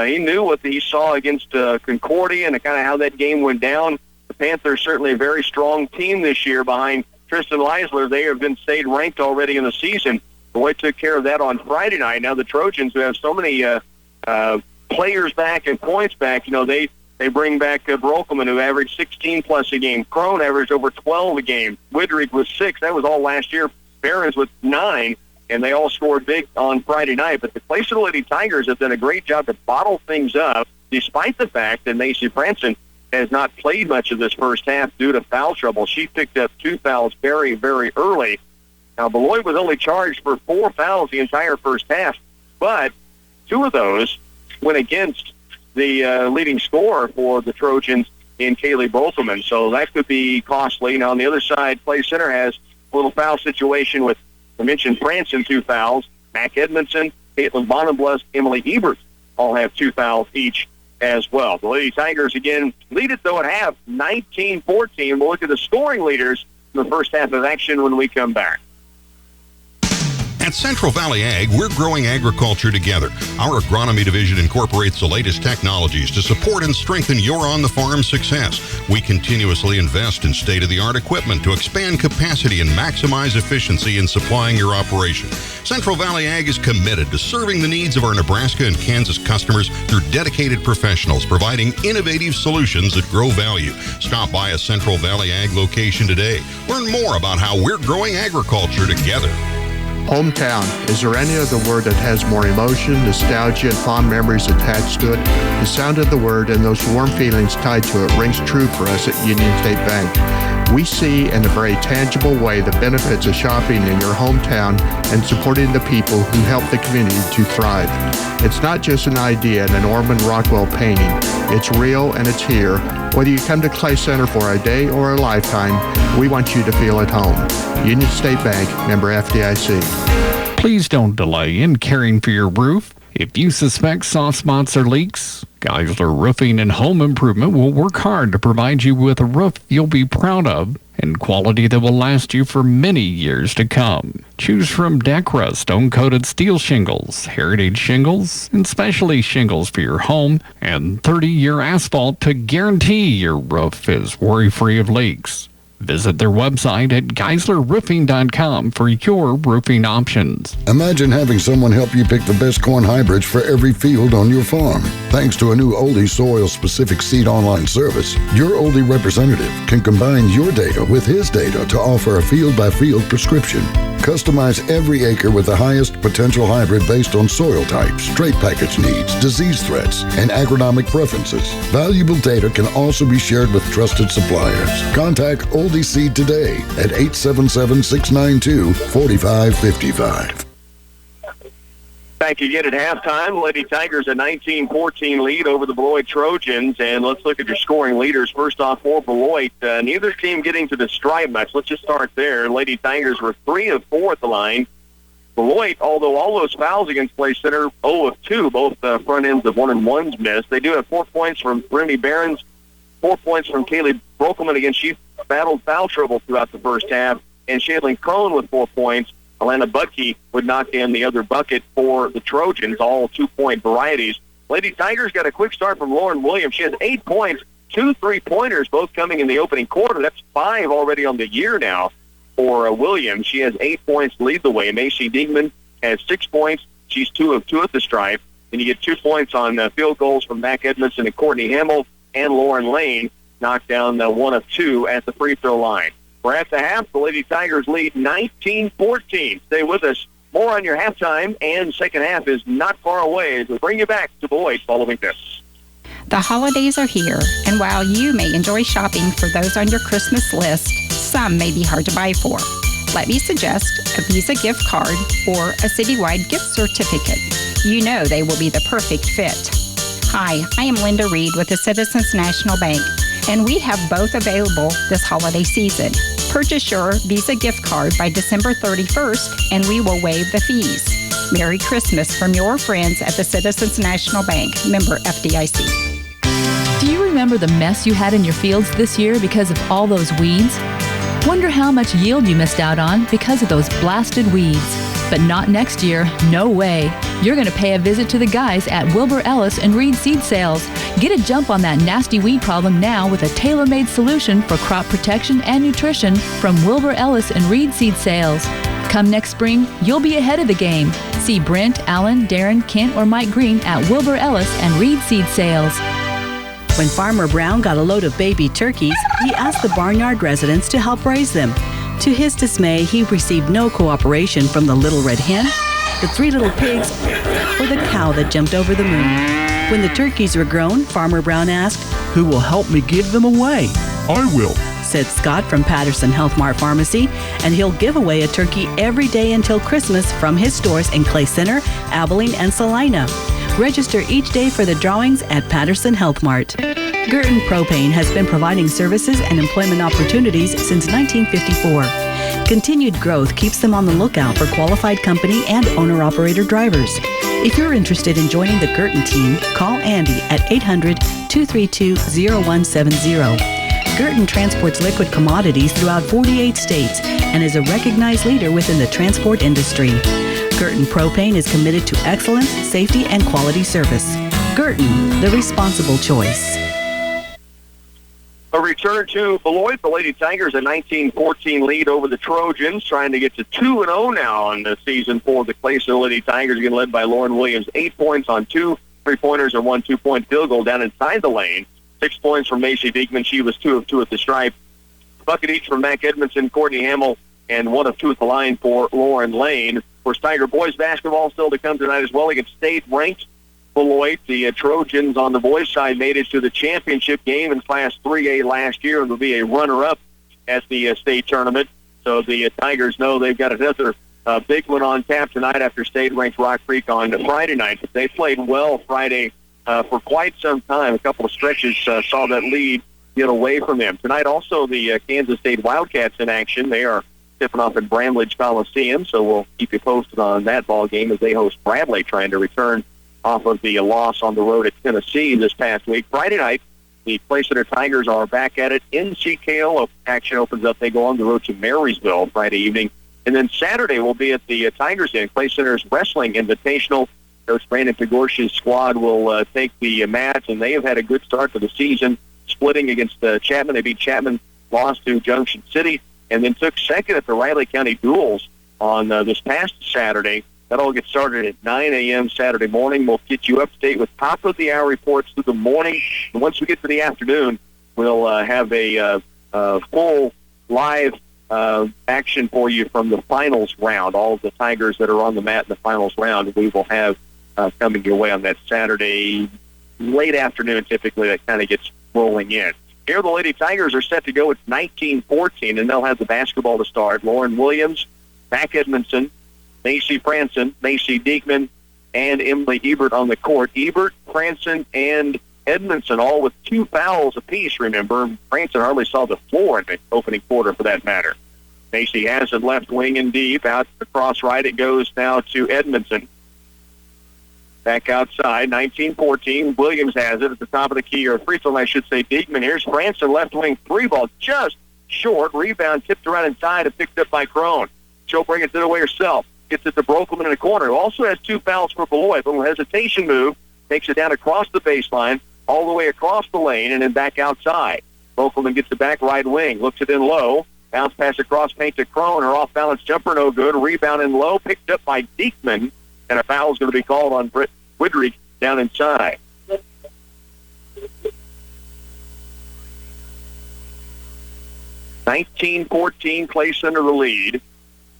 Speaker 7: He knew what he saw against Concordia and kind of how that game went down. The Panthers certainly a very strong team this year behind Tristan Leisler. They have been stayed ranked already in the season. Beloit took care of that on Friday night. Now the Trojans, who have so many players back and points back, they bring back Brokelman, who averaged 16-plus a game. Crone averaged over 12 a game. Widrick was 6. That was all last year. Barons with 9. And they all scored big on Friday night. But the Clay Center Lady Tigers have done a great job to bottle things up, despite the fact that Macy Branson has not played much of this first half due to foul trouble. She picked up 2 fouls very, very early. Now, Beloit was only charged for 4 fouls the entire first half, but 2 of those went against the leading scorer for the Trojans in Kaylee Brokelman. So that could be costly. Now, on the other side, Clay Center has a little foul situation with, I mentioned Branson, 2 fouls. Mac Edmondson, Caitlin Bonenblust, Emily Ebert all have 2 fouls each as well. The Lady Tigers, again, lead it, though, at half, 19-14. We'll look at the scoring leaders in the first half of action when we come back.
Speaker 17: At Central Valley Ag, we're growing agriculture together. Our agronomy division incorporates the latest technologies to support and strengthen your on-the-farm success. We continuously invest in state-of-the-art equipment to expand capacity and maximize efficiency in supplying your operation. Central Valley Ag is committed to serving the needs of our Nebraska and Kansas customers through dedicated professionals providing innovative solutions that grow value. Stop by a Central Valley Ag location today. Learn more about how we're growing agriculture together.
Speaker 18: Hometown. Is there any other word that has more emotion, nostalgia, and fond memories attached to it? The sound of the word and those warm feelings tied to it rings true for us at Union State Bank. We see in a very tangible way the benefits of shopping in your hometown and supporting the people who help the community to thrive. It's not just an idea in an Norman Rockwell painting. It's real and it's here. Whether you come to Clay Center for a day or a lifetime, we want you to feel at home. Union State Bank, member FDIC.
Speaker 19: Please don't delay in caring for your roof. If you suspect soft spots or leaks, Geisler Roofing and Home Improvement will work hard to provide you with a roof you'll be proud of and quality that will last you for many years to come. Choose from Decra stone-coated steel shingles, heritage shingles, and specialty shingles for your home, and 30-year asphalt to guarantee your roof is worry-free of leaks. Visit their website at GeislerRoofing.com for your roofing options.
Speaker 3: Imagine having someone help you pick the best corn hybrids for every field on your farm. Thanks to a new Oldie soil-specific seed online service, your Oldie representative can combine your data with his data to offer a field-by-field prescription. Customize every acre with the highest potential hybrid based on soil types, trait package needs, disease threats, and agronomic preferences. Valuable data can also be shared with trusted suppliers. Contact Oldie Seed today at 877-692-4555.
Speaker 7: Back again at halftime. Lady Tigers a 19-14 lead over the Beloit Trojans. And let's look at your scoring leaders. First off, for Beloit, neither team getting to the stripe match. Let's just start there. Lady Tigers were 3 of 4 at the line. Beloit, although all those fouls against Clay Center, 0 of 2, both front ends of 1-and-1s missed. They do have 4 points from Remy Barons, 4 points from Kaylee Brokelman. Again, she battled foul trouble throughout the first half, and Shaylin Cohn with 4 points. Alana Butke would knock in the other bucket for the Trojans, all 2-point varieties. Lady Tigers got a quick start from Lauren Williams. She has 8 points, 2 3-pointers, both coming in the opening quarter. That's 5 already on the year now for Williams. She has 8 points to lead the way. Macy Diekman has 6 points. She's 2 of 2 at the stripe. And you get 2 points on field goals from Mac Edmondson and Courtney Hamill, and Lauren Lane knocked down 1 of 2 at the free throw line. We're at the half. The Lady Tigers lead 19-14. Stay with us. More on your halftime and second half is not far away as we bring you back to Beloit following this.
Speaker 20: The holidays are here, and while you may enjoy shopping for those on your Christmas list, some may be hard to buy for. Let me suggest a Visa gift card or a citywide gift certificate. You know they will be the perfect fit. Hi, I am Linda Reed with the Citizens National Bank, and we have both available this holiday season. Purchase your Visa gift card by December 31st, and we will waive the fees. Merry Christmas from your friends at the Citizens National Bank, member FDIC.
Speaker 9: Do you remember the mess you had in your fields this year because of all those weeds? Wonder how much yield you missed out on because of those blasted weeds. But not next year, no way. You're going to pay a visit to the guys at Wilbur Ellis and Reed Seed Sales. Get a jump on that nasty weed problem now with a tailor-made solution for crop protection and nutrition from Wilbur Ellis and Reed Seed Sales. Come next spring, you'll be ahead of the game. See Brent, Allen, Darren, Kent, or Mike Green at Wilbur Ellis and Reed Seed Sales.
Speaker 8: When Farmer Brown got a load of baby turkeys, he asked the barnyard residents to help raise them. To his dismay, he received no cooperation from the little red hen, the 3 little pigs, or the cow that jumped over the moon. When the turkeys were grown, Farmer Brown asked, "Who will help me give them away?"
Speaker 6: "I will,"
Speaker 8: said Scott from Patterson Health Mart Pharmacy, and he'll give away a turkey every day until Christmas from his stores in Clay Center, Abilene, and Salina. Register each day for the drawings at Patterson Health Mart. Girton Propane has been providing services and employment opportunities since 1954. Continued growth keeps them on the lookout for qualified company and owner-operator drivers. If you're interested in joining the Girton team, call Andy at 800-232-0170. Girton transports liquid commodities throughout 48 states and is a recognized leader within the transport industry. Girton Propane is committed to excellence, safety, and quality service. Girton, the responsible choice.
Speaker 7: A return to Beloit. The Lady Tigers a 19-14 lead over the Trojans, trying to get to 2-0 now in the season for the Clay Center Lady Tigers, getting led by Lauren Williams. 8 points on 2 3-pointers and 1 2-point field goal down inside the lane. 6 points from Macy Diekman. She was 2 of 2 at the stripe. Bucket each from Mac Edmondson, Courtney Hamill, and 1 of 2 at the line for Lauren Lane. For Tiger boys basketball still to come tonight as well against state-ranked Beloit. The Trojans on the boys' side made it to the championship game in Class 3A last year and will be a runner-up at the state tournament. So the Tigers know they've got another big one on tap tonight after state-ranked Rock Creek on Friday night. They played well Friday for quite some time. A couple of stretches saw that lead get away from them. Tonight also the Kansas State Wildcats in action. They are tipping off at Bramlage Coliseum, so we'll keep you posted on that ball game as they host Bradley, trying to return off of the loss on the road at Tennessee this past week. Friday night, the Clay Center Tigers are back at it in CKO. Action opens up. They go on the road to Marysville Friday evening. And then Saturday will be at the Tigers Den. Clay Center's Wrestling Invitational. Coach Brandon Pagorsh's squad will take the mats, and they have had a good start to the season, splitting against Chapman. They beat Chapman, lost to Junction City, and then took second at the Riley County Duels on this past Saturday. That all gets started at 9 a.m. Saturday morning. We'll get you up to date with top-of-the-hour reports through the morning. And once we get to the afternoon, we'll have a full live action for you from the finals round. All of the Tigers that are on the mat in the finals round, we will have coming your way on that Saturday late afternoon, typically, that kind of gets rolling in. Here, the Lady Tigers are set to go. It's 19-14, and they'll have the basketball to start. Lauren Williams, Mac Edmondson, Macy Franson, Macy Diekman, and Emily Ebert on the court. Ebert, Franson, and Edmondson all with 2 fouls apiece, remember. Franson hardly saw the floor in the opening quarter, for that matter. Macy has it left wing and deep. Out across right, it goes now to Edmondson. Back outside, 19-14. Williams has it at the top of the key, or free throw, I should say. Diekman. Here's Franson, left wing 3 ball. Just short. Rebound tipped around inside and picked up by Crone. She'll bring it to the way herself. Gets it to Brokelman in the corner, who also has 2 fouls for Beloit. Little hesitation move. Takes it down across the baseline, all the way across the lane, and then back outside. Brokelman gets it back right wing. Looks it in low. Bounce pass across paint to Crone. Her off-balance jumper no good. Rebound in low. Picked up by Diekman. And a foul is going to be called on Britt Widrick down inside. (19-14) Clay Center the lead.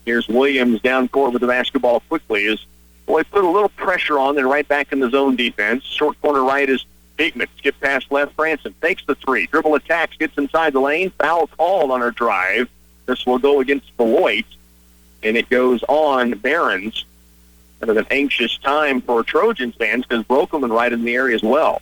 Speaker 7: Here's Williams down court with the basketball quickly. As Boy put a little pressure on, then right back in the zone defense. Short corner right is Diekman. Skip pass left, Franson takes the 3. Dribble attacks, gets inside the lane. Foul called on her drive. This will go against Beloit, and it goes on Barons. Kind of an anxious time for Trojans fans because Brokelman right in the area as well.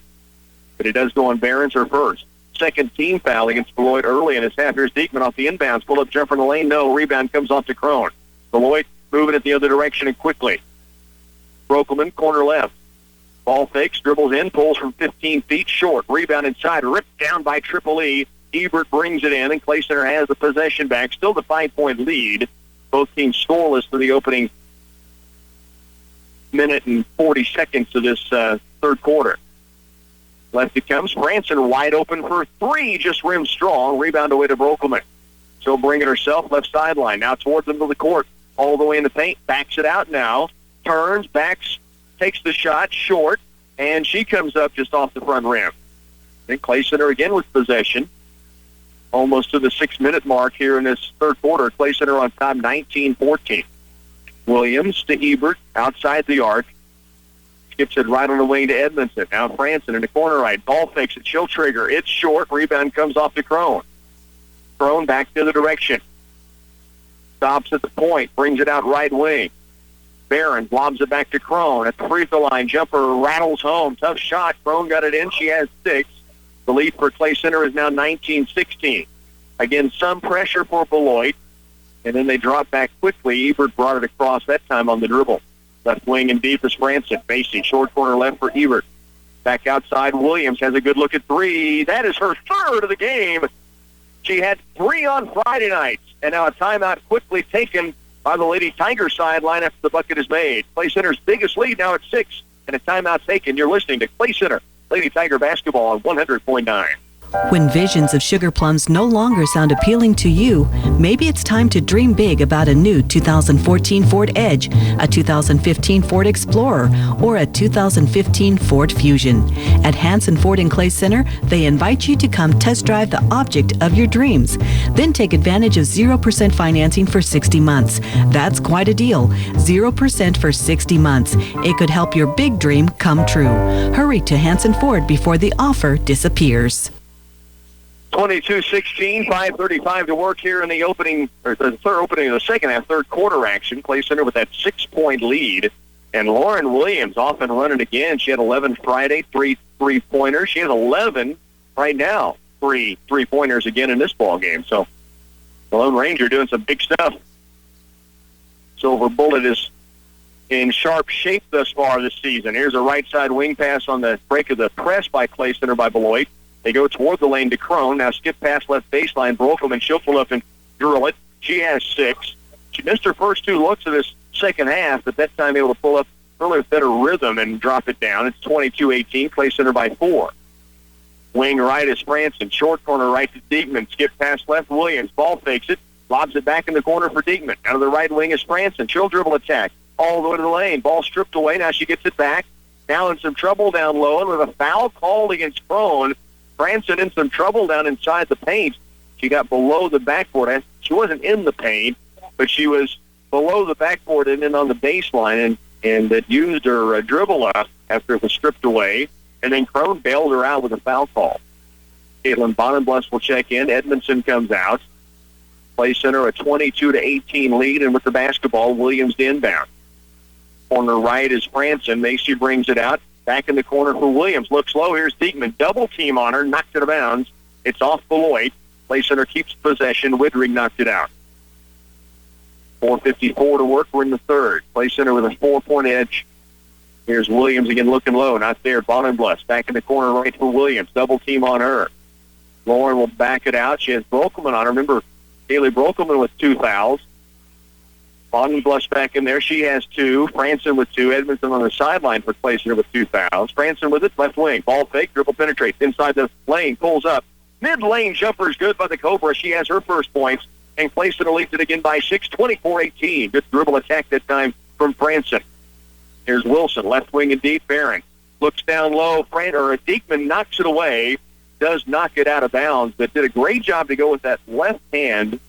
Speaker 7: But it does go on Barons, her first. Second team foul against Beloit early in his half. Here's Diekman off the inbounds. Pull-up jumper in the lane. No. Rebound comes off to Crone. Beloit moving it the other direction and quickly. Brokelman, corner left. Ball fakes, dribbles in, pulls from 15 feet short. Rebound inside, ripped down by Triple E. Ebert brings it in, and Clay Center has the possession back. Still the 5-point lead. Both teams scoreless for the opening minute and 40 seconds of this third quarter. Left it comes. Franson wide open for 3, just rim strong. Rebound away to Brokelman. She'll bring it herself, left sideline. Now towards the middle of the court. All the way in the paint. Backs it out now. Turns, backs, takes the shot, short, and she comes up just off the front rim. Then Clay Center again with possession. Almost to the 6-minute mark here in this third quarter. Clay Center on top, 19-14. Williams to Ebert, outside the arc. Skips it right on the wing to Edmondson. Now Franson in the corner right. Ball fakes it. She'll trigger. It's short. Rebound comes off to Crone. Crone back the other direction. Stops at the point. Brings it out right wing. Barron lobs it back to Crone. At the free throw line, jumper rattles home. Tough shot. Crone got it in. She has 6. The lead for Clay Center is now 19-16. Again, some pressure for Beloit, and then they drop back quickly. Ebert brought it across that time on the dribble. Left wing and deep is Franson. Macy, short corner left for Ebert. Back outside, Williams has a good look at 3. That is her 3rd of the game. She had 3 on Friday nights, and now a timeout quickly taken by the Lady Tiger sideline after the bucket is made. Clay Center's biggest lead now at 6, and a timeout taken. You're listening to Clay Center, Lady Tiger basketball on 100.9.
Speaker 8: When visions of sugar plums no longer sound appealing to you, maybe it's time to dream big about a new 2014 Ford Edge, a 2015 Ford Explorer, or a 2015 Ford Fusion. At Hanson Ford and Clay Center, they invite you to come test drive the object of your dreams. Then take advantage of 0% financing for 60 months. That's quite a deal. 0% for 60 months. It could help your big dream come true. Hurry to Hanson Ford before the offer disappears.
Speaker 7: 22-16, 5:35 to work here in the opening, or the third opening of the second half, third quarter action. Clay Center with that 6-point lead. And Lauren Williams off and running again. She had 11 Friday, 3 3-pointers. She has 11 right now, 3 3-pointers again in this ball game. So the Lone Ranger doing some big stuff. Silver Bullet is in sharp shape thus far this season. Here's a right side wing pass on the break of the press by Clay Center by Beloit. They go toward the lane to Crone. Now skip past left baseline. Brokelman, she'll pull up and drill it. She has 6. She missed her first 2 looks of this second half, but that time able to pull up earlier better rhythm and drop it down. It's 22-18. Clay Center by 4. Wing right is Franson. Short corner right to Diekman. Skip past left. Williams. Ball fakes it. Lobs it back in the corner for Diekman. Out of the right wing is Franson. She'll dribble attack. All the way to the lane. Ball stripped away. Now she gets it back. Now in some trouble down low, and with a foul called against Crone, Franson in some trouble down inside the paint. She got below the backboard. She wasn't in the paint, but she was below the backboard and then on the baseline, and that used her dribble up after it was stripped away. And then Crone bailed her out with a foul call. Caitlin Bonenbless will check in. Edmondson comes out. Clay Center a 22-18 lead, and with the basketball, Williams to inbound. Corner right is Franson. Macy brings it out. Back in the corner for Williams. Looks low. Here's Diekman. Double team on her. Knocked it out of bounds. It's off Beloit. Clay Center keeps possession. Widrig knocked it out. 4:54 to work. We're in the third. Clay Center with a 4-point edge. Here's Williams again looking low. Not there. Bonenbless back in the corner right for Williams. Double team on her. Lauren will back it out. She has Brokelman on her. Remember, Haley Brokelman with 2 fouls. Bondenblush back in there. She has 2. Franson with 2. Edmondson on the sideline for Clay Center with 2 fouls. Franson with it, left wing. Ball fake, dribble penetrates. Inside the lane, pulls up. Mid-lane jumper is good by the Cobra. She has her first points. And Clay Center leads it again by 6, 24-18. Good dribble attack that time from Franson. Here's Wilson, left wing and deep. Barron looks down low. Diekman knocks it away. Does knock it out of bounds, but did a great job to go with that left hand.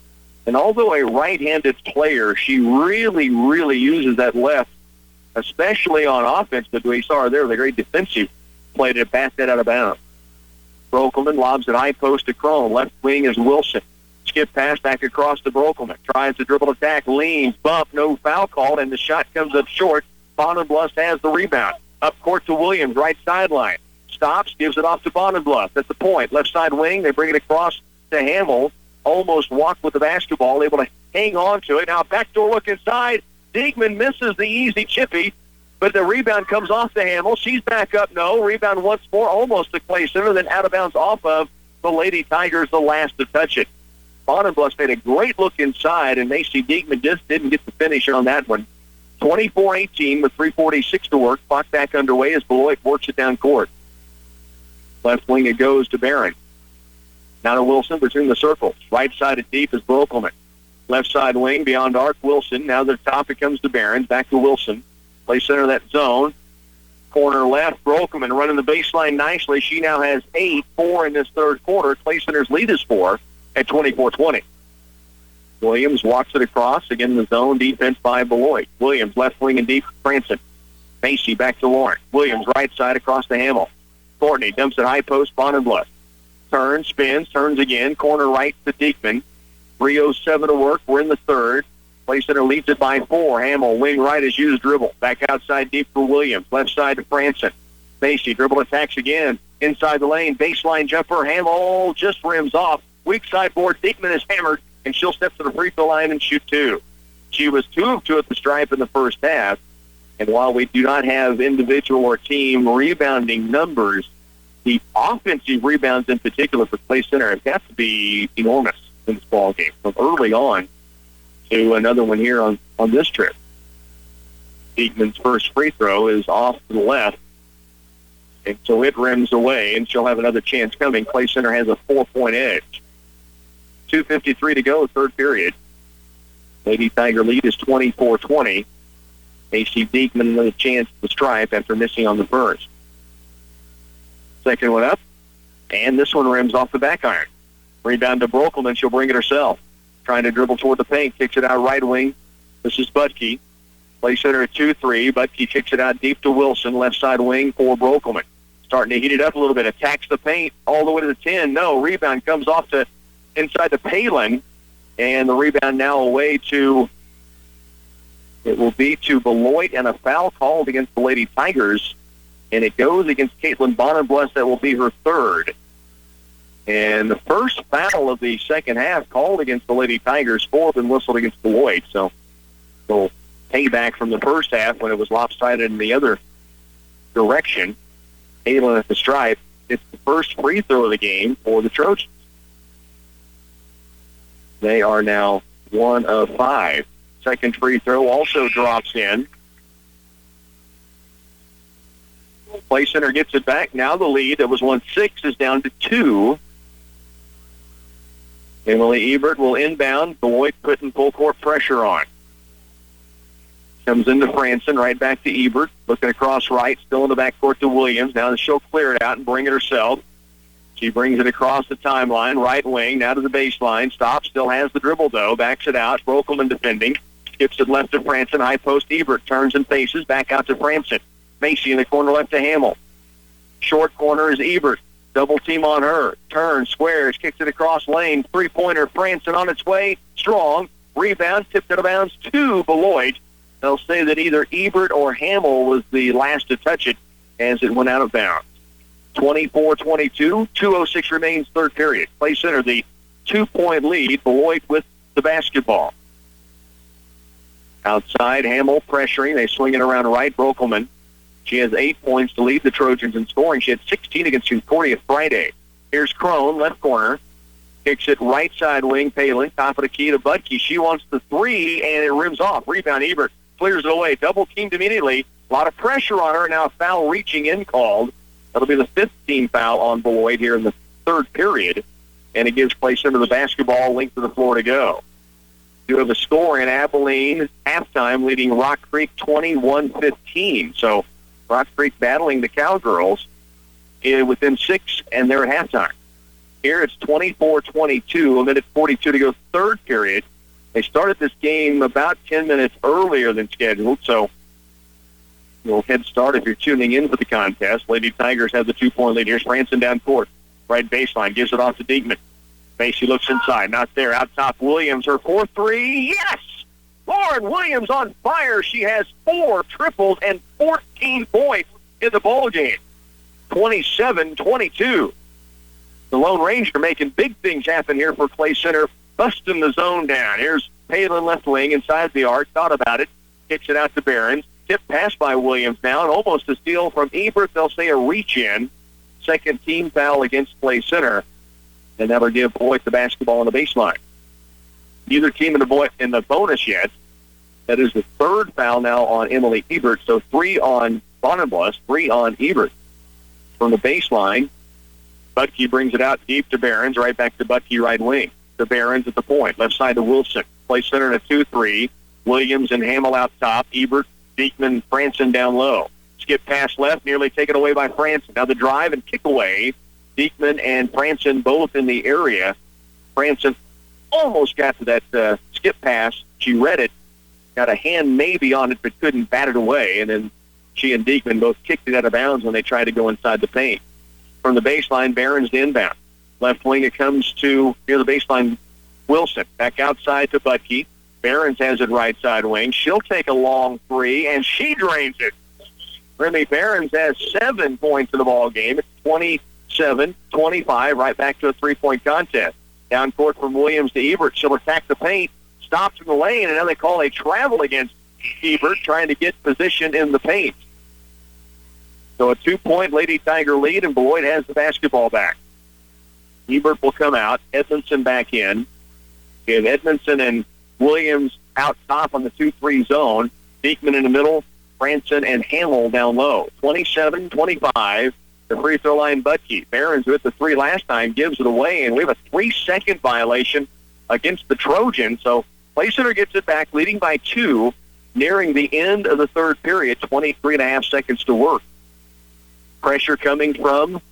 Speaker 7: And although a right-handed player, she really, really uses that left, especially on offense. But we saw her there with a great defensive play to bat that out of bounds. Brokelman lobs it high post to Crone. Left wing is Wilson. Skip pass back across to Brokelman. Tries to dribble attack, leans, bump, no foul called, and the shot comes up short. Bondenbluff has the rebound. Up court to Williams, right sideline. Stops, gives it off to Bondenbluff. That's the point. Left side wing, they bring it across to Hamill. Almost walked with the basketball, able to hang on to it. Now backdoor look inside. Diekman misses the easy chippy, but the rebound comes off to Hamill. She's back up, no. Rebound once more, almost to Clay Center, then out of bounds off of the Lady Tigers, the last to touch it. Bondenbluff made a great look inside, and Macy Diekman just didn't get the finish on that one. 24-18 with 3:46 to work. Clock back underway as Beloit works it down court. Left wing it goes to Barron. Now to Wilson between the circles. Right side of deep is Brokelman. Left side wing beyond arc, Wilson. Now the top it comes to Barron. Back to Wilson. Play center of that zone. Corner left, Brokelman running the baseline nicely. She now has 8-4 in this third quarter. Clay Center's lead is 4 at 24-20. Williams walks it across. Again, the zone defense by Beloit. Williams left wing and deep, Franson. Macy back to Lauren. Williams right side across to Hamill. Courtney dumps it high post, Bondenbluff. Turns, spins, turns again. Corner right to Diekman. 3:07 to work. We're in the third. Clay Center leads it by 4. Hamill, wing right is used, dribble. Back outside deep for Williams. Left side to Franson. Macy, dribble attacks again. Inside the lane, baseline jumper. Hamill just rims off. Weak side board. Diekman is hammered, and she'll step to the free throw line and shoot 2. She was 2 of 2 at the stripe in the first half. And while we do not have individual or team rebounding numbers, the offensive rebounds in particular for Clay Center have got to be enormous in this ball game, from early on to another one here on this trip. Diekman's first free throw is off to the left, and so it rims away, and she'll have another chance coming. Clay Center has a 4-point edge. 2:53 to go, third period. Lady Tiger lead is 24-20. AC Diekman another chance to stripe after missing on the first. Second one up, and this one rims off the back iron. Rebound to Brokelman, she'll bring it herself. Trying to dribble toward the paint, kicks it out right wing. This is Budke. Play center at 2-3. Budke kicks it out deep to Wilson, left side wing for Brokelman. Starting to heat it up a little bit, attacks the paint all the way to the 10. No, rebound comes off to inside the Palin, and the rebound now away to, it will be to Beloit, and a foul called against the Lady Tigers. And it goes against Caitlin Bondenbluff. That will be her third. And the first foul of the second half called against the Lady Tigers, 4 been whistled against Beloit. So payback from the first half when it was lopsided in the other direction. Caitlin at the stripe. It's the first free throw of the game for the Trojans. They are now 1 of 5. Second free throw also drops in. Play Center gets it back. Now the lead that was 1-6 is down to 2. Emily Ebert will inbound. Beloit putting full court pressure on. Comes into Franson, right back to Ebert. Looking across right, still in the backcourt to Williams. Now she'll clear it out and bring it herself. She brings it across the timeline, right wing, now to the baseline. Stops, still has the dribble though. Backs it out. Brokelman defending. Skips it left to Franson. High post Ebert. Turns and faces. Back out to Franson. Macy in the corner left to Hamill. Short corner is Ebert. Double team on her. Turns, squares, kicks it across lane. Three-pointer, Franson on its way. Strong. Rebound, tipped out of bounds to Beloit. They'll say that either Ebert or Hamill was the last to touch it as it went out of bounds. 24-22. 2:06 remains third period. Play Center, the 2-point lead. Beloit with the basketball. Outside, Hamill pressuring. They swing it around right. Brokelman. She has 8 points to lead the Trojans in scoring. She had 16 against Concordia Friday. Here's Crone, left corner. Kicks it right side wing. Palin, top of the key to Budke. She wants the three, and it rims off. Rebound, Ebert clears it away. Double teamed immediately. A lot of pressure on her. Now a foul reaching in called. That'll be the 15th foul on Beloit here in the third period. And it gives Clay Center the basketball, length of the floor to go. You have a score in Abilene halftime, leading Rock Creek 21-15. So Rock Creek battling the Cowgirls within 6, and they're at halftime. Here it's 24-22, a minute 42 to go, third period. They started this game about 10 minutes earlier than scheduled, so a little head start if you're tuning in for the contest. Lady Tigers have the 2-point lead. Here's Franson down court. Right baseline, gives it off to Diekman. Macy looks inside, not there. Out top, Williams, her 4-3. Yes! Lauren Williams on fire. She has 4 triples and 14 points in the ball game. 27-22. The Lone Ranger making big things happen here for Clay Center, busting the zone down. Here's Palin left wing inside the arc. Thought about it. Kicks it out to Behrens. Tip pass by Williams now, and almost a steal from Ebert. They'll say a reach-in. Second team foul against Clay Center. And that'll give Beloit the basketball on the baseline. Neither team in the bonus yet. That is the third foul now on Emily Ebert. So 3 on Bonenbluss, 3 on Ebert. From the baseline, Budke brings it out deep to Behrens, right back to Budke right wing. To Behrens at the point, left side to Wilson. Clay Center in a 2-3. Williams and Hamill out top. Ebert, Diekman, Franson down low. Skip pass left, nearly taken away by Franson. Now the drive and kick away. Diekman and Franson both in the area. Franson almost got to that skip pass. She read it, got a hand maybe on it, but couldn't bat it away. And then she and Diekman both kicked it out of bounds when they tried to go inside the paint. From the baseline, Behrens to inbound. Left wing, it comes to near the baseline, Wilson. Back outside to Budke. Behrens has it right side wing. She'll take a long 3, and she drains it. Remy Behrens has 7 points in the ball game. It's 27-25, right back to a 3-point contest. Down court from Williams to Ebert. She'll attack the paint, stops in the lane, and now they call a travel against Ebert, trying to get position in the paint. So a 2-point Lady Tiger lead, and Beloit has the basketball back. Ebert will come out. Edmondson back in. We have Edmondson and Williams out top on the 2-3 zone. Diekman in the middle. Franson and Hamill down low. 27-25. The free throw line, Budke. Behrens with the 3 last time, gives it away, and we have a 3-second violation against the Trojans. So Clay Center gets it back, leading by 2, nearing the end of the third period. 23.5 seconds to work. Pressure coming from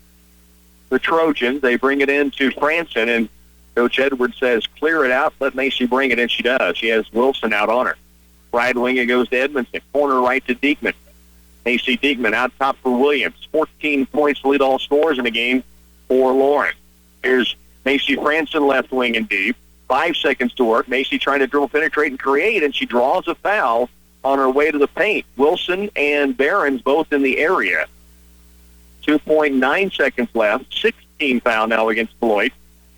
Speaker 7: the Trojans. They bring it in to Franson, and Coach Edwards says, clear it out, let Macy bring it, and she does. She has Wilson out on her. Right wing, it goes to Edmondson. Corner right to Diekman. Macy Diekman out top for Williams. 14 points to lead all scorers in the game for Lauren. Here's Macy Franson left wing and deep. 5 seconds to work. Macy trying to dribble, penetrate, and create, and she draws a foul on her way to the paint. Wilson and Behrens both in the area. 2.9 seconds left. 16 foul now against Beloit.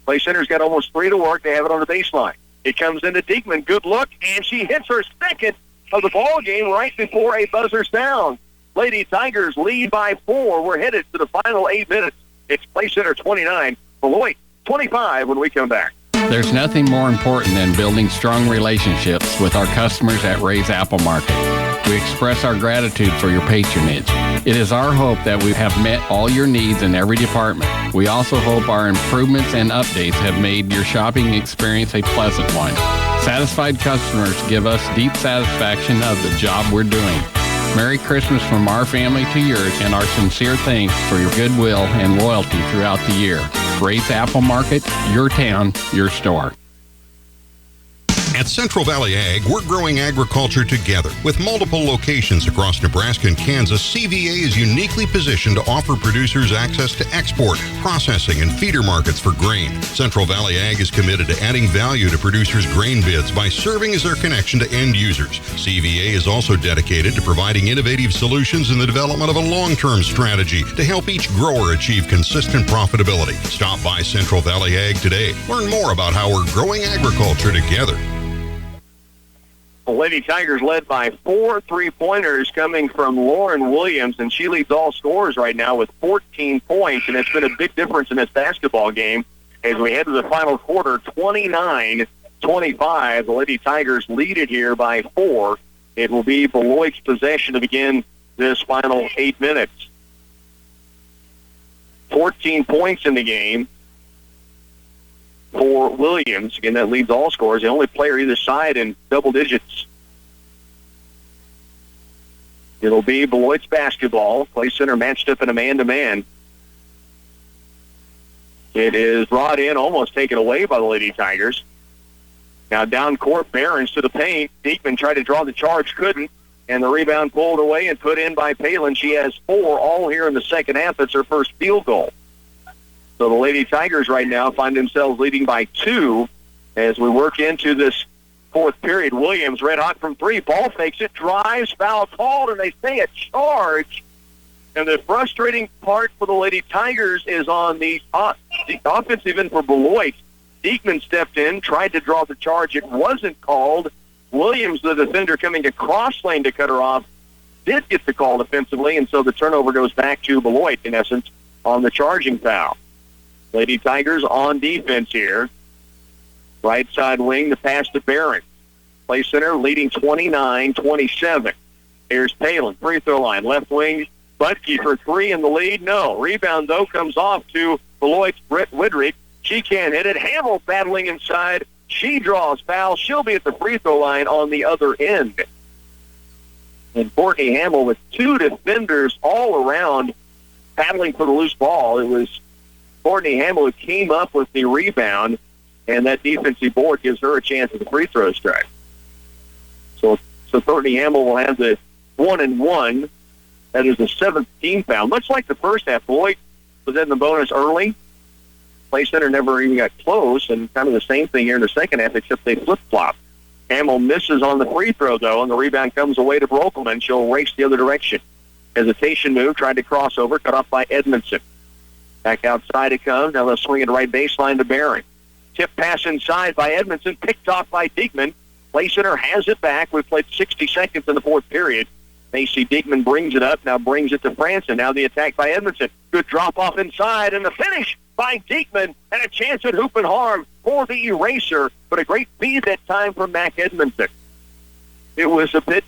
Speaker 7: Clay Center's got almost 3 to work. They have it on the baseline. It comes into Diekman. Good look, and she hits her second of the ball game right before a buzzer sound. Lady Tigers lead by 4. We're headed to the final 8 minutes. It's Clay Center 29, Beloit 25 when we come back.
Speaker 14: There's nothing more important than building strong relationships with our customers at Ray's Apple Market. We express our gratitude for your patronage. It is our hope that we have met all your needs in every department. We also hope our improvements and updates have made your shopping experience a pleasant one. Satisfied customers give us deep satisfaction of the job we're doing. Merry Christmas from our family to yours, and our sincere thanks for your goodwill and loyalty throughout the year. Ray's Apple Market, your town, your store.
Speaker 17: At Central Valley Ag, we're growing agriculture together. With multiple locations across Nebraska and Kansas, CVA is uniquely positioned to offer producers access to export, processing, and feeder markets for grain. Central Valley Ag is committed to adding value to producers' grain bids by serving as their connection to end users. CVA is also dedicated to providing innovative solutions in the development of a long-term strategy to help each grower achieve consistent profitability. Stop by Central Valley Ag today. Learn more about how we're growing agriculture together.
Speaker 7: The Lady Tigers led by 4 3-pointers coming from Lauren Williams, and she leads all scorers right now with 14 points, and it's been a big difference in this basketball game as we head to the final quarter, 29-25. The Lady Tigers lead it here by 4. It will be Beloit's possession to begin this final 8 minutes. 14 points in the game for Williams. Again, that leads all scorers. The only player either side in double digits. It'll be Beloit's basketball. Play center matched up in a man-to-man. It is brought in, almost taken away by the Lady Tigers. Now down court, Behrens to the paint. Diekman tried to draw the charge, couldn't. And the rebound pulled away and put in by Palin. She has 4 all here in the second half. That's her first field goal. So the Lady Tigers right now find themselves leading by 2 as we work into this fourth period. Williams red hot from 3. Ball fakes it, drives, foul called, and they say a charge. And the frustrating part for the Lady Tigers is on the offensive end for Beloit. Diekman stepped in, tried to draw the charge. It wasn't called. Williams, the defender, coming across lane to cut her off, did get the call defensively, and so the turnover goes back to Beloit, in essence, on the charging foul. Lady Tigers on defense here. Right side wing, the pass to Barron. Play center leading 29-27. Here's Palin, free throw line. Left wing, Butke for 3 in the lead. No. Rebound, though, comes off to Beloit's Britt Widrick. She can't hit it. Hamill battling inside. She draws foul. She'll be at the free throw line on the other end. And Courtney Hamill with 2 defenders all around battling for the loose ball. It was Courtney Hamill who came up with the rebound, and that defensive board gives her a chance at the free throw strike. So Courtney Hamill will have the 1-and-1. That is the 7th team foul. Much like the first half, Beloit was in the bonus early. Play center never even got close, and kind of the same thing here in the second half, except they flip-flop. Hamill misses on the free throw, though, and the rebound comes away to Brokelman. She'll race the other direction. Hesitation move, tried to cross over, cut off by Edmondson. Back outside it comes. Now they'll swing it right baseline to Barron. Tip pass inside by Edmondson, picked off by Diekman. Play center has it back. We've played 60 seconds in the fourth period. Macy Diekman brings it up, now brings it to Franson. Now the attack by Edmondson. Good drop-off inside, and the finish by Diekman, and a chance at hoop and harm for the eraser, but a great feed that time from Mac Edmondson. It was a bit,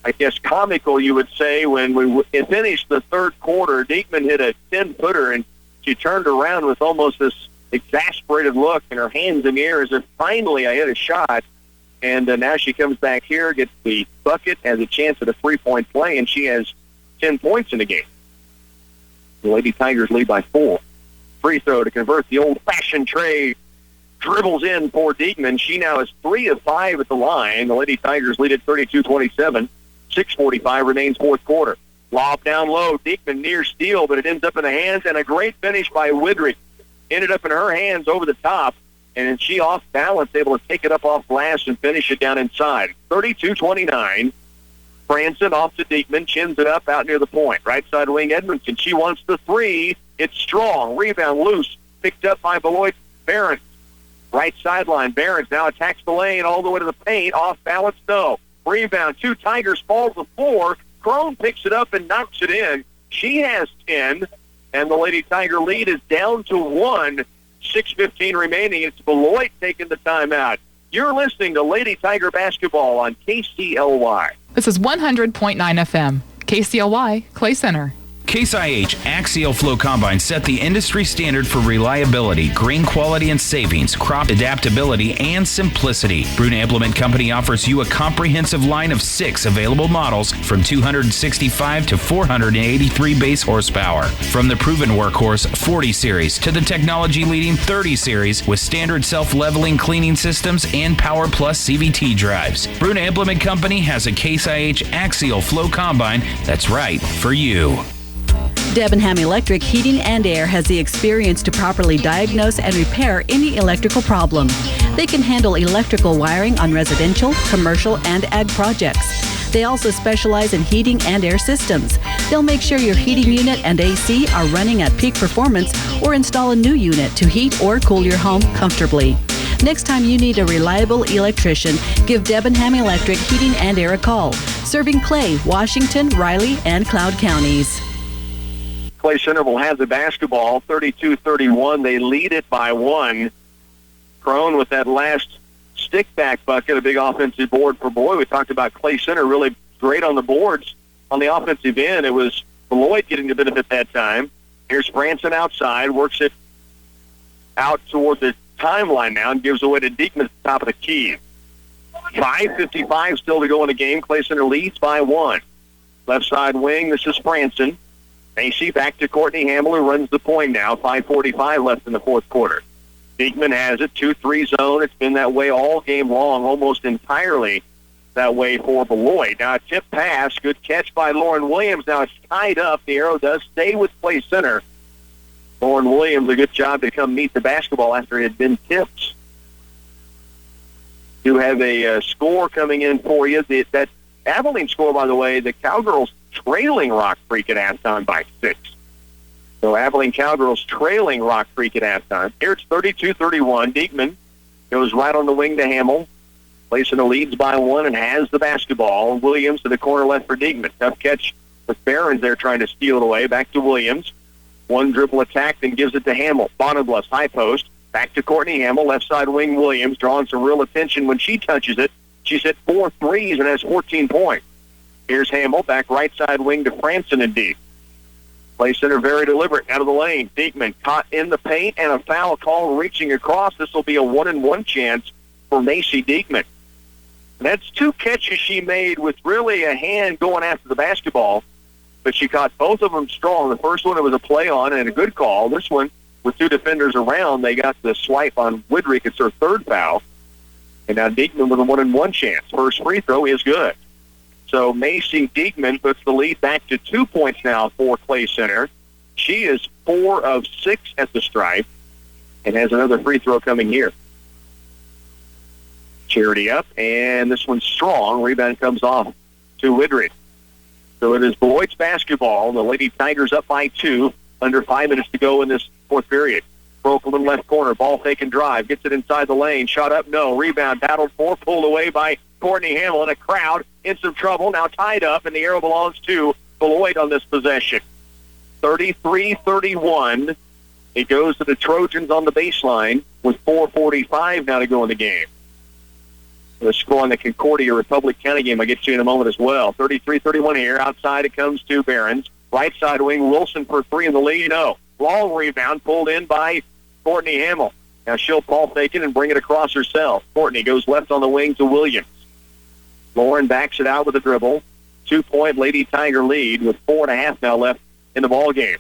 Speaker 7: I guess, comical, you would say, when we finished the third quarter. Diekman hit a 10-footer, and she turned around with almost this exasperated look and her hands in the air as if finally I hit a shot. And now she comes back here, gets the bucket, has a chance at a 3-point play, and she has 10 points in the game. The Lady Tigers lead by 4. Free throw to convert the old-fashioned trade. Dribbles in for Diekman. She now is 3 of 5 at the line. The Lady Tigers lead at 32-27. 6:45 remains fourth quarter. Lob down low. Diekman near steal, but it ends up in the hands, and a great finish by Widrick. Ended up in her hands over the top, and she off balance, able to take it up off glass and finish it down inside. 32-29. Franson off to Diekman, chins it up out near the point. Right side wing Edmondson. She wants the 3. It's strong. Rebound loose. Picked up by Beloit. Behrens. Right sideline. Behrens now attacks the lane all the way to the paint. Off balance, no. Rebound. 2 Tigers falls to 4. Crone picks it up and knocks it in. She has 10, and the Lady Tiger lead is down to 1. 6:15 remaining. It's Beloit taking the timeout. You're listening to Lady Tiger basketball on KCLY.
Speaker 4: This is 100.9 FM, KCLY, Clay Center.
Speaker 10: Case IH Axial Flow Combine set the industry standard for reliability, grain quality and savings, crop adaptability, and simplicity. Bruna Implement Company offers you a comprehensive line of 6 available models from 265 to 483 base horsepower. From the proven workhorse 40 series to the technology-leading 30 series with standard self-leveling cleaning systems and Power Plus CVT drives. Bruna Implement Company has a Case IH Axial Flow Combine that's right for you.
Speaker 8: Debenham Electric Heating and Air has the experience to properly diagnose and repair any electrical problem. They can handle electrical wiring on residential, commercial, and ag projects. They also specialize in heating and air systems. They'll make sure your heating unit and AC are running at peak performance or install a new unit to heat or cool your home comfortably. Next time you need a reliable electrician, give Debenham Electric Heating and Air a call. Serving Clay, Washington, Riley, and Cloud counties.
Speaker 7: Clay Center will have the basketball, 32-31. They lead it by 1. Crone with that last stick-back bucket, a big offensive board for Beloit. We talked about Clay Center really great on the boards. On the offensive end, it was Beloit getting the benefit that time. Here's Franson outside, works it out toward the timeline now and gives away to Diekman at the top of the key. 5:55 still to go in the game. Clay Center leads by 1. Left side wing, this is Franson. Macy back to Courtney Hamill, who runs the point now. 5:45 left in the fourth quarter. Diekman has it, 2-3 zone. It's been that way all game long, almost entirely that way for Beloit. Now a tip pass, good catch by Lauren Williams. Now it's tied up. The arrow does stay with Clay Center. Lauren Williams, a good job to come meet the basketball after it had been tipped. You have a score coming in for you. That Abilene score, by the way, the Cowgirls trailing Rock Creek at halftime by 6. So Abilene Cowgirls trailing Rock Creek at halftime. Here it's 32-31. Diekman goes right on the wing to Hamill. Placing the leads by 1 and has the basketball. Williams to the corner left for Diekman. Tough catch with Barons there trying to steal it away. Back to Williams. One dribble attack, then gives it to Hamill. Bonabluss, high post. Back to Courtney Hamill. Left side wing Williams, drawing some real attention when she touches it. She's hit 4 threes and has 14 points. Here's Hamill, back right side wing to Franson and Deep. Clay Center very deliberate out of the lane. Diekman caught in the paint and a foul call reaching across. This will be a 1-and-1 chance for Macy Diekman. And that's 2 catches she made with really a hand going after the basketball, but she caught both of them strong. The first one, it was a play on and a good call. This one, with 2 defenders around, they got the swipe on Woodrick. It's her 3rd foul. And now Diekman with a 1-and-1 chance. First free throw is good. So Macy Diekman puts the lead back to 2 points now for Clay Center. She is 4 of 6 at the stripe and has another free throw coming here. Charity up, and this one's strong. Rebound comes off to Woodrick. So it is Beloit's basketball. The Lady Tigers up by 2. Under 5 minutes to go in this fourth period. Brokelman left corner. Ball fake and drive. Gets it inside the lane. Shot up, no. Rebound battled for. Pulled away by Courtney Hamill. And a crowd in some trouble. Now tied up, and the arrow belongs to Beloit on this possession. 33-31. It goes to the Trojans on the baseline with 4:45 now to go in the game. The score on the Concordia Republic County game I'll get to in a moment as well. 33-31 here. Outside it comes to Barons. Right side wing, Wilson for 3 in the lead. No. Long rebound pulled in by Courtney Hamill. Now she'll ball fake it and bring it across herself. Courtney goes left on the wing to Williams. Lauren backs it out with a dribble. 2-point Lady Tiger lead with 4.5 now left in the ball game.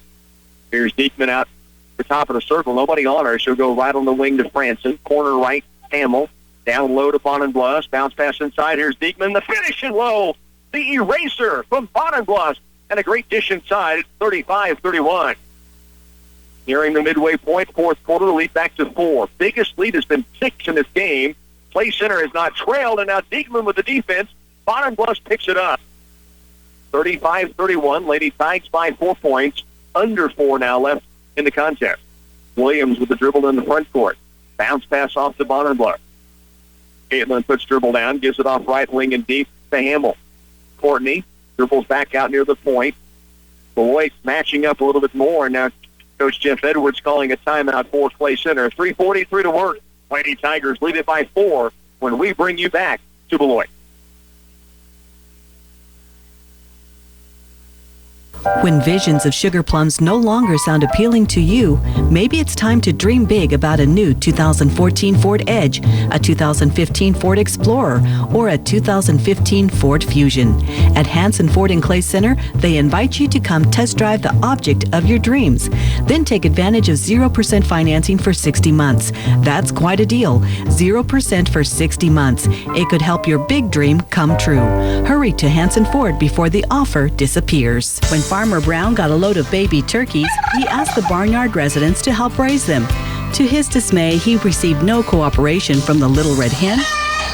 Speaker 7: Here's Diekman out the top of the circle. Nobody on her. She'll go right on the wing to Franson. Corner right, Hamill. Down low to Bonenbluss. Bounce pass inside. Here's Diekman. The finish and low. The eraser from Bonenbluss. And a great dish inside. It's 35-31. Nearing the midway point, fourth quarter, the lead back to 4. Biggest lead has been 6 in this game. Clay Center has not trailed, and now Diekman with the defense. Bonenbluss picks it up. 35-31. Lady Tigers by 4 points. Under 4 now left in the contest. Williams with the dribble in the front court. Bounce pass off to Bonenbluss. Caitlin puts dribble down, gives it off right wing and deep to Hamill. Courtney dribbles back out near the point. Beloit matching up a little bit more. Now Coach Jeff Edwards calling a timeout for Clay Center. 3:43 to work. Lady Tigers lead it by 4 when we bring you back to Beloit.
Speaker 8: When visions of sugar plums no longer sound appealing to you, maybe it's time to dream big about a new 2014 Ford Edge, a 2015 Ford Explorer, or a 2015 Ford Fusion. At Hanson Ford and Clay Center, they invite you to come test drive the object of your dreams. Then take advantage of 0% financing for 60 months. That's quite a deal. 0% for 60 months. It could help your big dream come true. Hurry to Hanson Ford before the offer disappears. When Farmer Brown got a load of baby turkeys, he asked the barnyard residents to help raise them. To his dismay, he received no cooperation from the little red hen,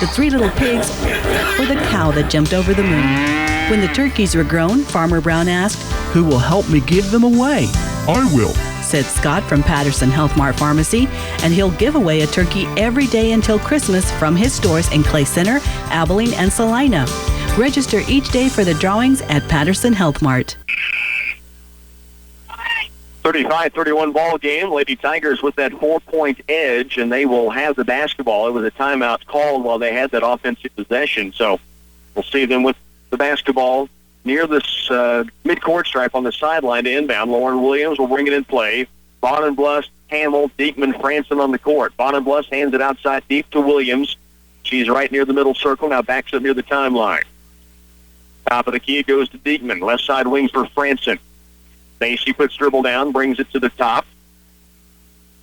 Speaker 8: the 3 little pigs, or the cow that jumped over the moon. When the turkeys were grown, Farmer Brown asked,
Speaker 21: "Who will help me give them away?"
Speaker 22: "I will,"
Speaker 8: said Scott from Patterson Health Mart Pharmacy, and he'll give away a turkey every day until Christmas from his stores in Clay Center, Abilene, and Salina. Register each day for the drawings at Patterson Health Mart.
Speaker 7: 35-31 ball game. Lady Tigers with that 4-point edge, and they will have the basketball. It was a timeout called while they had that offensive possession, so we'll see them with the basketball near this midcourt stripe on the sideline to inbound. Lauren Williams will bring it in play. Bonenblust, Hamill, Diekman, Franson on the court. Bonenblust hands it outside deep to Williams. She's right near the middle circle, now backs up near the timeline. Top of the key, it goes to Diekman. Left side wing for Franson. Macy puts dribble down, brings it to the top.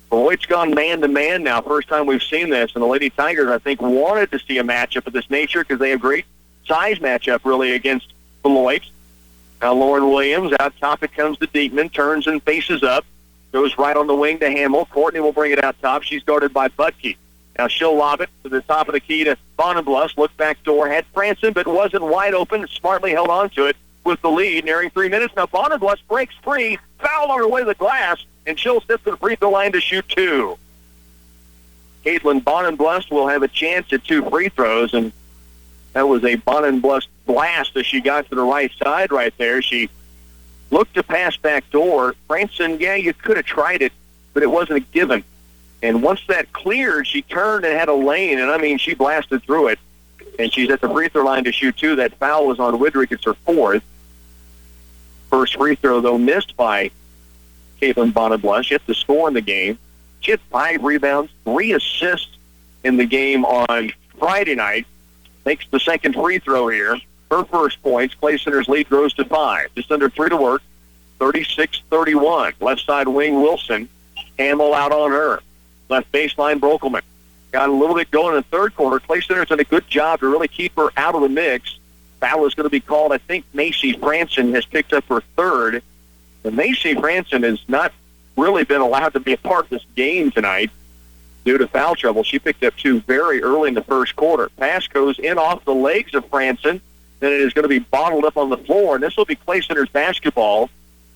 Speaker 7: Beloit's gone man-to-man now. First time we've seen this. And the Lady Tigers, I think, wanted to see a matchup of this nature because they have great size matchup, really, against Beloit. Now Lauren Williams, out top it comes to Diekman, turns and faces up. Goes right on the wing to Hamill. Courtney will bring it out top. She's guarded by Butke. Now she'll lob it to the top of the key to Bonenblust. Look back door, had Franson, but wasn't wide open. Smartly held on to it with the lead, nearing 3 minutes. Now Bonenblust breaks free, foul on her way to the glass, and she'll step to the free throw line to shoot 2. Caitlin Bonenblust will have a chance at 2 free throws, and that was a Bonenblust blast as she got to the right side right there. She looked to pass back door. Franson, yeah, you could have tried it, but it wasn't a given. And once that cleared, she turned and had a lane, and I mean, she blasted through it. And she's at the free throw line to shoot 2. That foul was on Widrick. It's her 4th. First free throw, though, missed by Caitlin Bonenblust. She had to score in the game. She had 5 rebounds, 3 assists in the game on Friday night. Makes the second free throw here. Her first points. Clay Center's lead grows to 5. Just under 3 to work. 36-31. Left side wing, Wilson. Hamill out on her. Left baseline, Brokelman. Got a little bit going in the third quarter. Clay Center's done a good job to really keep her out of the mix. Foul is going to be called. I think Macy Franson has picked up her 3rd. And Macy Franson has not really been allowed to be a part of this game tonight due to foul trouble. She picked up 2 very early in the first quarter. Pass goes in off the legs of Franson. Then it is going to be bottled up on the floor, and this will be Clay Center's basketball.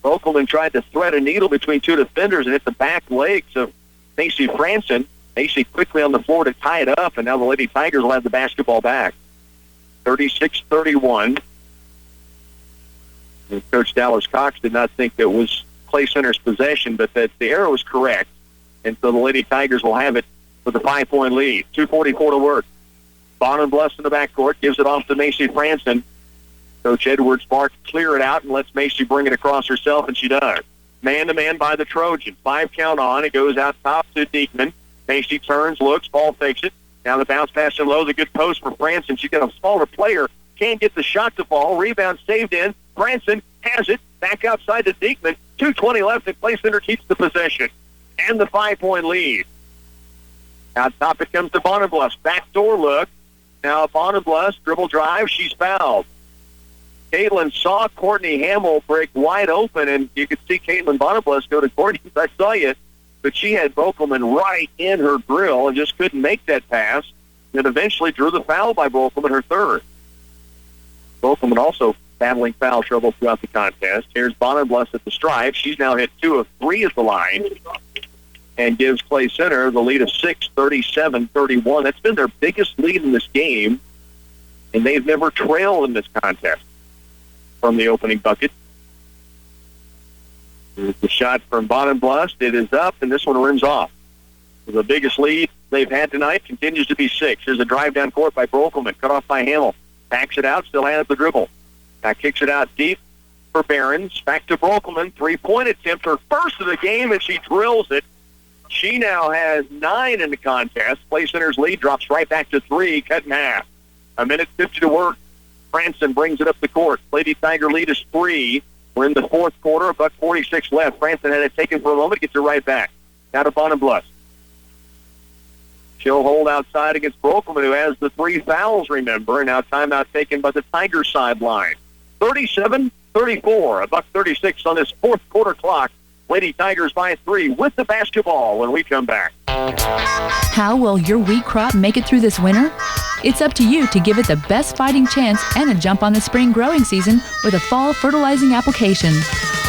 Speaker 7: Brokelman tried to thread a needle between 2 defenders and hit the back legs of Macy Franson. Macy quickly on the floor to tie it up, and now the Lady Tigers will have the basketball back. 36-31. And Coach Dallas Cox did not think that was Clay Center's possession, but that the arrow was correct. And so the Lady Tigers will have it with a 5-point lead. 2:44 to work. Bonenblust in the backcourt gives it off to Macy Franson. Coach Edwards Mark clear it out and lets Macy bring it across herself, and she does. Man-to-man by the Trojans. 5 count on. It goes out top to Diekman. Macy turns, looks, ball fakes it. Now the bounce pass and low, the good post for Franson. She's got a smaller player. Can't get the shot to fall. Rebound saved in. Franson has it. Back outside to Diekman. 2:20 left, and Clay Center keeps the possession. And the 5-point lead. Out top it comes to Bonenblust. Backdoor look. Now Bonenblust, dribble drive. She's fouled. Caitlin saw Courtney Hamill break wide open, and you could see Caitlin Bonenblust go to Courtney. I saw you. But she had Brokelman right in her grill and just couldn't make that pass. And eventually drew the foul by Brokelman, her 3rd. Brokelman also battling foul trouble throughout the contest. Here's Bonenblust at the stripe. She's now hit 2 of 3 at the line and gives Clay Center the lead of 6, 37-31. That's been their biggest lead in this game, and they've never trailed in this contest from the opening bucket. Here's the shot from Bonenblust. It is up, and this one rims off. The biggest lead they've had tonight continues to be 6. Here's a drive down court by Brokelman, cut off by Hamill. Backs it out, still has the dribble. Now kicks it out deep for Behrens. Back to Brokelman. 3-point attempt, her first of the game, and she drills it. She now has 9 in the contest. Clay Center's lead drops right back to 3, cut in half. 1:50 to work. Franson brings it up the court. Lady Tiger lead is 3. We're in the 4th quarter, $1:46 left. Franson had it taken for a moment, gets it right back. Now to Bonenblust. She'll hold outside against Brokelman, who has the 3 fouls, remember, and now timeout taken by the Tigers sideline. 37-34, $1:36 on this 4th quarter clock. Lady Tigers by 3 with the basketball when we come back.
Speaker 9: How will your wheat crop make it through this winter? It's up to you to give it the best fighting chance and a jump on the spring growing season with a fall fertilizing application.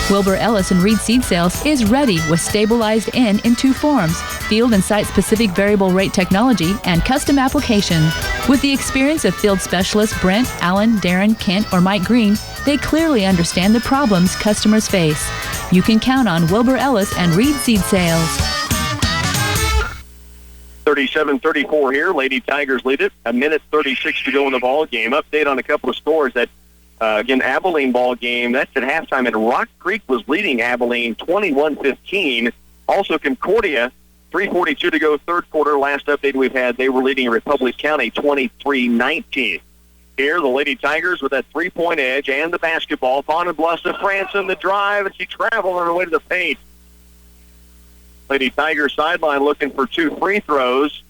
Speaker 9: Wilbur Ellis and Reed Seed Sales is ready with stabilized in 2 forms, field and site-specific variable rate technology, and custom application. With the experience of field specialists Brent, Allen, Darren, Kent, or Mike Green, they clearly understand the problems customers face. You can count on Wilbur Ellis and Reed Seed Sales.
Speaker 7: 37-34 here. Lady Tigers lead it. 1:36 to go in the ball game. Update on a couple of scores. That again, Abilene ball game. That's at halftime. And Rock Creek was leading Abilene 21-15. Also Concordia, 3:42 to go, third quarter. Last update we've had, they were leading Republic County 23-19. Here, the Lady Tigers with that 3-point edge and the basketball. Fawn and Blussa, Franson, the drive, and she traveled on her way to the paint. Lady Tigers sideline looking for 2 free throws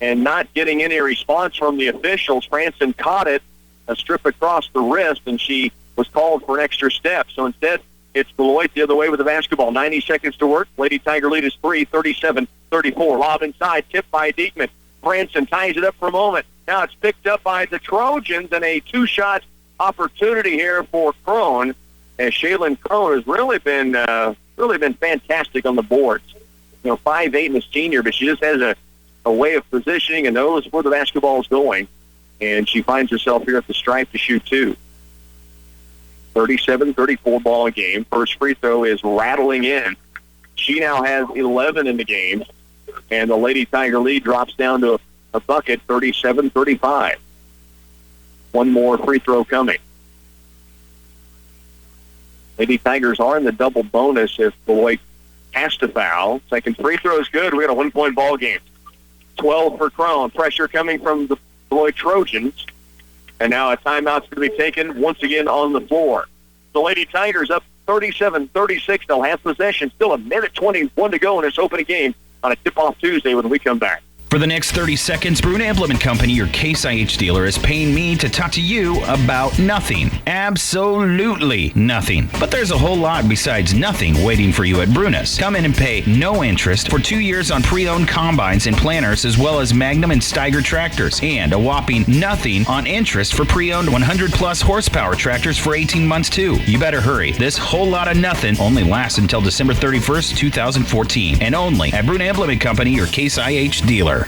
Speaker 7: and not getting any response from the officials. Franson caught it, a strip across the wrist, and she was called for an extra step. So instead, it's Beloit the other way with the basketball. 90 seconds to work. Lady Tiger lead is 3, 37-34. Lob inside, tipped by Diekman. Franson ties it up for a moment. Now it's picked up by the Trojans, and a 2-shot opportunity here for Crone, as Shaylin Crone has really been fantastic on the boards. 5'8" and a senior, but she just has a way of positioning and knows where the basketball is going. And she finds herself here at the stripe to shoot 2. 37-34 ball game. First free throw is rattling in. She now has 11 in the game. And the Lady Tiger lead drops down to a bucket, 37-35. One more free throw coming. Lady Tigers are in the double bonus if Beloit has to foul. Second free throw is good. We got a 1-point ball game. 12 for Crone. Pressure coming from the Beloit Trojans. And now a timeout's going to be taken once again on the floor. The Lady Tigers up 37-36. They'll have possession. Still 1:21 to go in this opening game on a tip-off Tuesday when we come back.
Speaker 10: For the next 30 seconds, Bruna Implement Company, your Case IH dealer, is paying me to talk to you about nothing. Absolutely nothing. But there's a whole lot besides nothing waiting for you at Bruna's. Come in and pay no interest for 2 years on pre-owned combines and planters, as well as Magnum and Steiger tractors, and a whopping nothing on interest for pre-owned 100-plus horsepower tractors for 18 months, too. You better hurry. This whole lot of nothing only lasts until December 31st, 2014, and only at Bruna Implement Company, your Case IH dealer.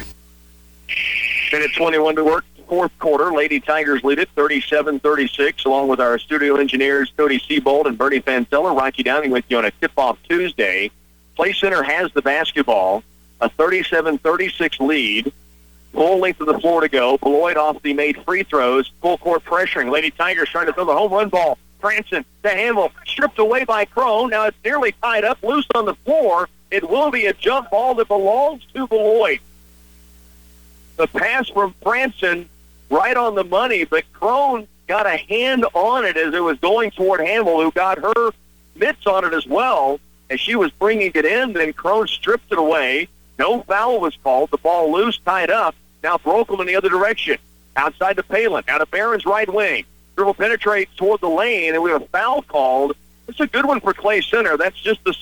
Speaker 7: Minute 21 to work, fourth quarter. Lady Tigers lead it 37-36, along with our studio engineers Cody Seabold and Bernie Fantella. Rocky Downing with you on a tip-off Tuesday. Play Center has the basketball, a 37-36 lead. Full length of the floor to go. Beloit off the made free throws. Full court pressuring. Lady Tigers trying to throw the home run ball. Franson to handle. Stripped away by Crone. Now it's nearly tied up, loose on the floor. It will be a jump ball that belongs to Beloit. The pass from Franson right on the money, but Crone got a hand on it as it was going toward Hamill, who got her mitts on it as well as she was bringing it in. Then Crone stripped it away. No foul was called. The ball loose, tied up. Now Brokel in the other direction. Outside to Palin. Out of Barron's right wing. Dribble penetrates toward the lane, and we have a foul called. It's a good one for Clay Center. That's just the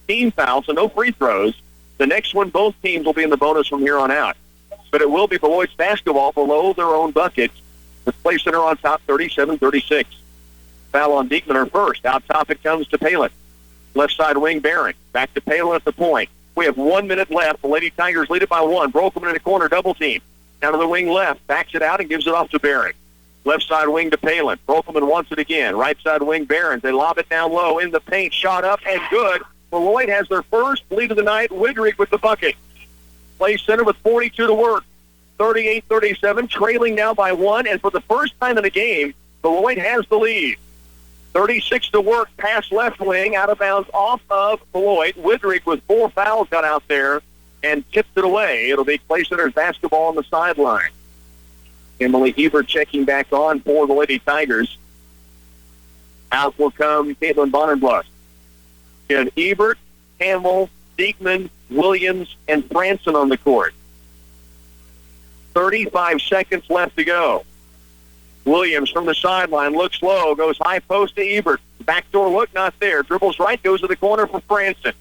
Speaker 7: 16th foul, so no free throws. The next one, both teams will be in the bonus from here on out. But it will be Beloit's basketball below their own bucket. The Clay Center on top, 37-36. Foul on Diekman, her first. Out top it comes to Palin. Left side wing, Barron. Back to Palin at the point. We have 1 minute left. The Lady Tigers lead it by 1. Brokeman in the corner, double team. Down to the wing left. Backs it out and gives it off to Barron. Left side wing to Palin. Brokeman wants it again. Right side wing, Barron. They lob it down low in the paint. Shot up and good. Beloit has their first lead of the night. Widrig with the bucket. Play Center with 42 to work. 38-37, trailing now by 1. And for the first time in the game, Beloit has the lead. 36 to work, pass left wing, out of bounds off of Beloit. Widrig with 4 fouls got out there and tipped it away. It'll be Clay Center's basketball on the sideline. Emily Ebert checking back on for the Lady Tigers. Out will come Caitlin Bonnerbluss. And Ebert, Hamill, Diekman, Williams, and Franson on the court. 35 seconds left to go. Williams from the sideline looks low, goes high post to Ebert. Backdoor look, not there. Dribbles right, goes to the corner for Franson.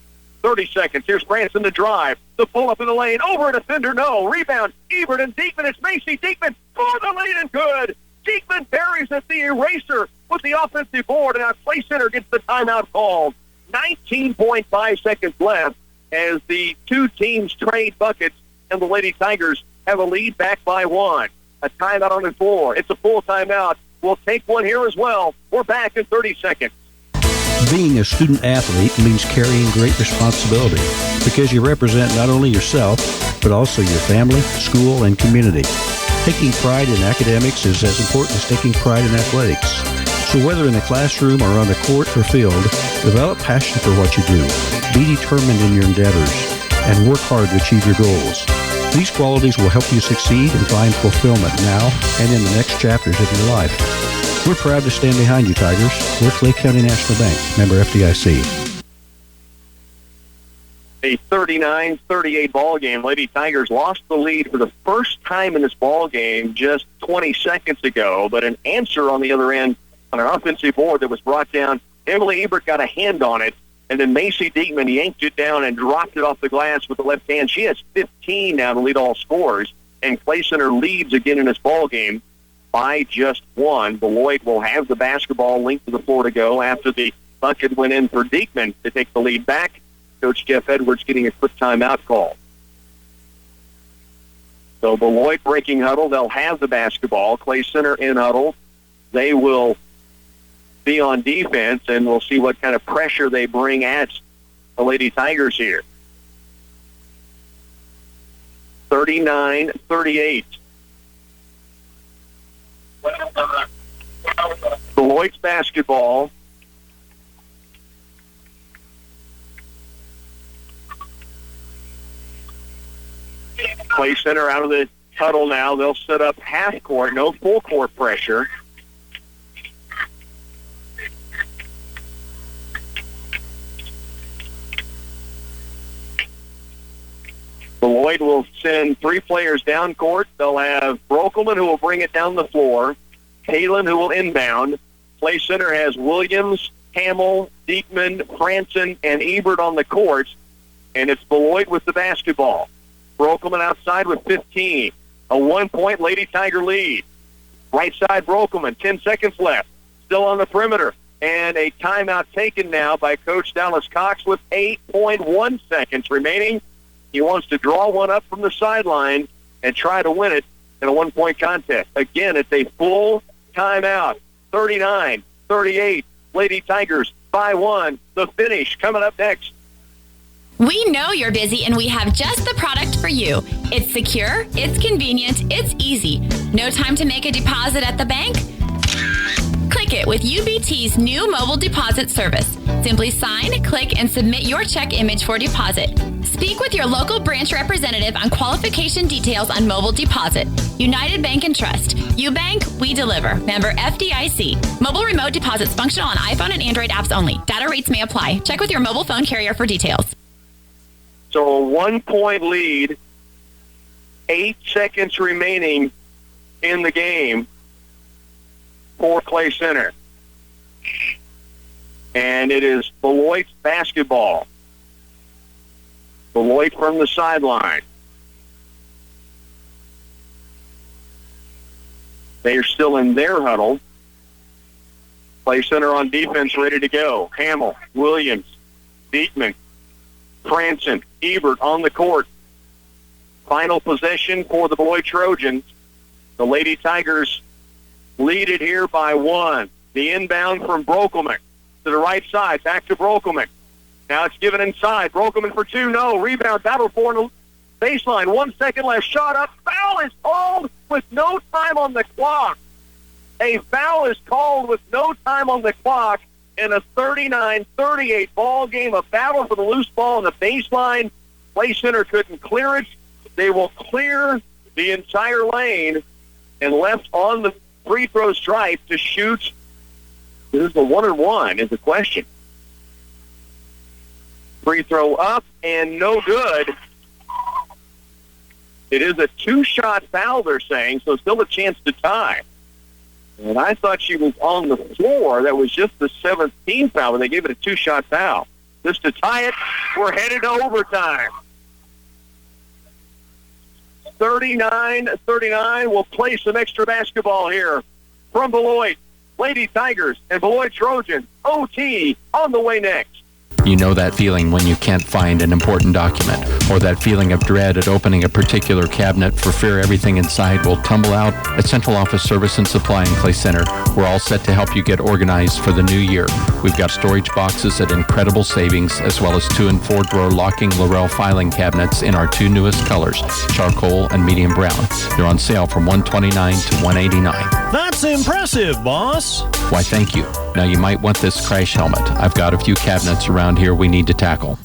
Speaker 7: 30 seconds. Here's Franson to drive. The pull up in the lane. Over a defender, no. Rebound. Ebert and Diekman. It's Macy Diekman for the lead and good. Diekman buries at the eraser with the offensive board, and our Clay Center gets the timeout called. 19.5 seconds left as the two teams trade buckets, and the Lady Tigers have a lead back by one. A timeout on the floor. It's a full timeout. We'll take one here as well. We're back in 30 seconds.
Speaker 11: Being a student athlete means carrying great responsibility because you represent not only yourself, but also your family, school, and community. Taking pride in academics is as important as taking pride in athletics. So whether in the classroom or on the court or field, develop passion for what you do. Be determined in your endeavors and work hard to achieve your goals. These qualities will help you succeed and find fulfillment now and in the next chapters of your life. We're proud to stand behind you, Tigers. We're Clay County National Bank, member FDIC.
Speaker 7: A 39-38 ball game. Lady Tigers lost the lead for the first time in this ball game just 20 seconds ago, but an answer on the other end on an offensive board that was brought down. Emily Ebert got a hand on it, and then Macy Diekman yanked it down and dropped it off the glass with the left hand. She has 15 now to lead all scorers, and Clay Center leads again in this ball game by just one. Beloit will have the basketball linked to the floor to go after the bucket went in for Diekman to take the lead back. Coach Jeff Edwards getting a quick timeout call. So Beloit breaking huddle. They'll have the basketball. Clay Center in huddle. They will be on defense, and we'll see what kind of pressure they bring at the Lady Tigers here. 39-38. Beloit's basketball. Clay Center out of the huddle now. They'll set up half court, no full court pressure. Beloit will send three players down court. They'll have Brokelman, who will bring it down the floor. Palin, who will inbound. Clay Center has Williams, Hamill, Diekman, Franson, and Ebert on the court. And it's Beloit with the basketball. Brokelman outside with 15. A 1-point Lady Tiger lead. Right side Brokelman, 10 seconds left. Still on the perimeter. And a timeout taken now by Coach Dallas Cox with 8.1 seconds remaining. He wants to draw one up from the sideline and try to win it in a 1-point contest. Again, it's a full timeout. 39-38. Lady Tigers by one. The finish coming up next.
Speaker 12: We know you're busy, and we have just the product for you. It's secure, it's convenient, it's easy. No time to make a deposit at the bank? Click it with UBT's new mobile deposit service. Simply sign, click, and submit your check image for deposit. Speak with your local branch representative on qualification details on mobile deposit. United Bank and Trust. You bank, we deliver. Member FDIC. Mobile remote deposits functional on iPhone and Android apps only. Data rates may apply. Check with your mobile phone carrier for details.
Speaker 7: So a 1-point lead, 8 seconds remaining in the game for Clay Center. And it is Beloit's basketball. Beloit from the sideline. They are still in their huddle. Clay Center on defense, ready to go. Hamill, Williams, Diekman, Franson, Ebert on the court. Final possession for the Beloit Trojans. The Lady Tigers lead it here by one. The inbound from Brokelman to the right side. Back to Brokelman. Now it's given inside. Brokelman for two. No. Rebound. Battle for the baseline. 1 second left. Shot up. Foul is called with no time on the clock. A foul is called with no time on the clock in a 39-38 ball game. A battle for the loose ball on the baseline. Clay Center couldn't clear it. They will clear the entire lane and left on the free throw stripe to shoot. This is the 1-and-1 is the question. Free throw up and no good. It is a 2-shot foul, they're saying, so still a chance to tie. And I thought she was on the floor. That was just the 17th foul, but they gave it a 2-shot foul. Just to tie it, we're headed to overtime. 39-39. We'll play some extra basketball here from Beloit. Lady Tigers and Beloit Trojans. OT on the way next.
Speaker 14: You know that feeling when you can't find an important document, or that feeling of dread at opening a particular cabinet for fear everything inside will tumble out? At Central Office Service and Supply in Clay Center, we're all set to help you get organized for the new year. We've got storage boxes at incredible savings, as well as 2- and 4-drawer locking Laurel filing cabinets in our 2 newest colors, charcoal and medium brown. They're on sale from $129 to $189.
Speaker 13: That's impressive, boss.
Speaker 14: Why, thank you. Now you might want this crash helmet. I've got a few cabinets around here we need to tackle.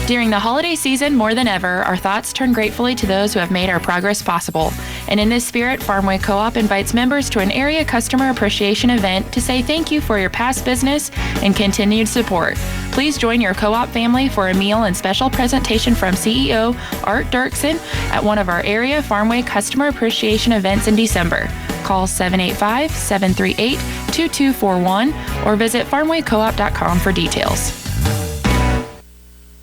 Speaker 9: During the holiday season, more than ever, our thoughts turn gratefully to those who have made our progress possible. And in this spirit, Farmway Co-op invites members to an area customer appreciation event to say thank you for your past business and continued support. Please join your co-op family for a meal and special presentation from CEO Art Dirksen at one of our area Farmway customer appreciation events in December. Call 785-738-2241 or visit farmwaycoop.com for details.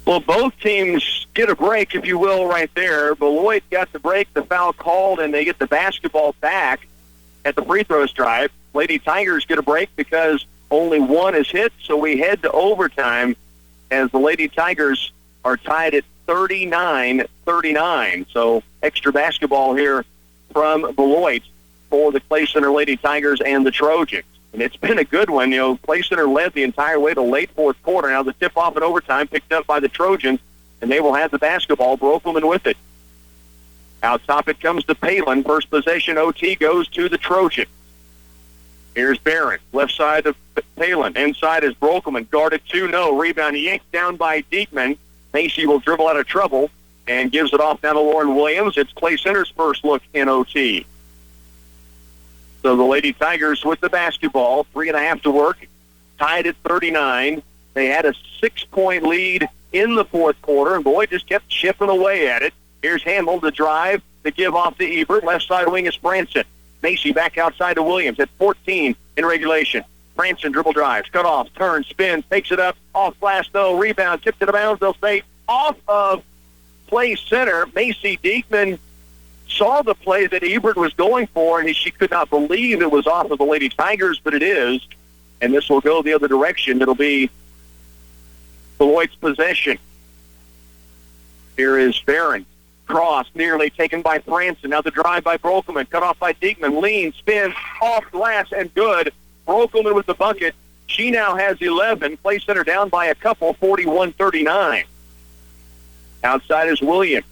Speaker 7: Well, both teams get a break, if you will, right there. Beloit got the break, the foul called, and they get the basketball back at the free throw stripe. Lady Tigers get a break because only one is hit, so we head to overtime as the Lady Tigers are tied at 39-39. So extra basketball here from Beloit for the Clay Center Lady Tigers and the Trojans. And it's been a good one. You know, Clay Center led the entire way to late fourth quarter. Now the tip-off in overtime picked up by the Trojans, and they will have the basketball. Brokelman with it. Out top it comes to Palin. First possession OT goes to the Trojans. Here's Barron. Left side of Palin. Inside is Brokelman. Guarded 2-0. Rebound yanked down by Diekman. Macy will dribble out of trouble and gives it off down to Lauren Williams. It's Clay Center's first look in OT. So the Lady Tigers with the basketball, 3.5 to work, tied at 39. They had a 6-point lead in the fourth quarter, and Beloit just kept chipping away at it. Here's Hamill to drive, to give off to Ebert. Left side wing is Franson. Macy back outside to Williams at 14 in regulation. Franson dribble drives, cut off, turns, spins, takes it up, off glass though, rebound, tipped it around. They'll say off of Clay Center. Macy Diekman saw the play that Ebert was going for, and she could not believe it was off of the Lady Tigers, but it is. And this will go the other direction. It'll be Beloit's possession. Here is Barron. Cross nearly taken by Franson. Now the drive by Brokelman. Cut off by Diekman. Lean, spins, off glass, and good. Brokelman with the bucket. She now has 11. Clay Center down by a couple, 41-39. Outside is Williams.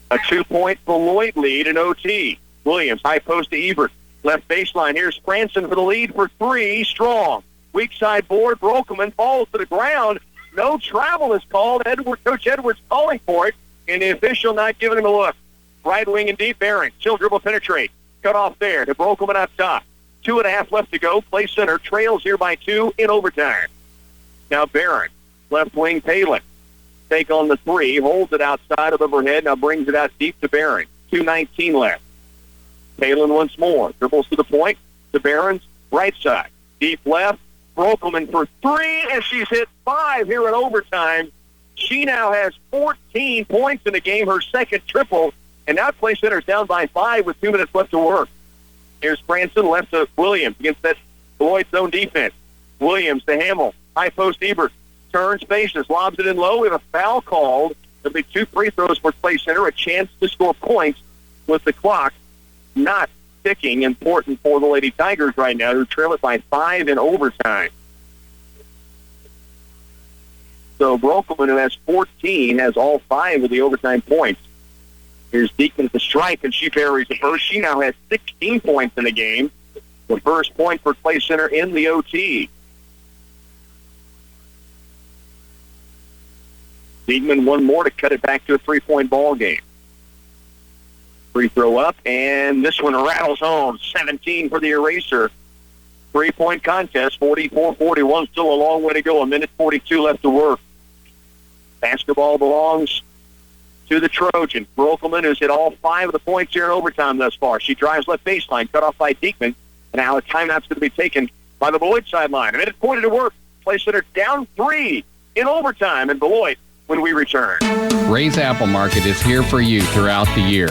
Speaker 7: A 2-point Beloit lead in OT. Williams, high post to Ebert. Left baseline. Here's Franson for the lead for 3. Strong. Weak side board. Brokelman falls to the ground. No travel is called. Coach Edwards calling for it, and the official not giving him a look. Right wing and deep. Barron. Still dribble penetrate. Cut off there to Brokelman up top. 2.5 left to go. Clay Center trails here by 2 in overtime. Now Barron. Left wing Palin. Take on the 3, holds it outside of overhead, now brings it out deep to Barron. 2:19 left. Palin once more. Dribbles to the point, to Barron's right side. Deep left, Brokelman for 3, and she's hit 5 here in overtime. She now has 14 points in the game, her second triple, and now Clay Center's down by 5 with 2 minutes left to work. Here's Franson left to Williams against that Beloit zone defense. Williams to Hamill. High post Ebert. Turns, faces, lobs it in low. We have a foul called. There'll be 2 free throws for Clay Center, a chance to score points with the clock not ticking. Important for the Lady Tigers right now, who trail it by 5 in overtime. So Brokelman, who has 14, has all 5 of the overtime points. Here's Diekman at the strike, and she buries the first. She now has 16 points in the game. The first point for Clay Center in the OT. Diekman one more to cut it back to a 3-point ball game. Free throw up, and this one rattles home. 17 for the eraser. 3-point contest, 44-41. Still a long way to go. 1:42 left to work. Basketball belongs to the Trojans. Brokelman, who's hit all 5 of the points here in overtime thus far. She drives left baseline, cut off by Diekman. And now a timeout's going to be taken by the Beloit sideline. 1:20 to work. Clay Center down 3 in overtime in Beloit when we return.
Speaker 14: Ray's Apple Market is here for you throughout the year.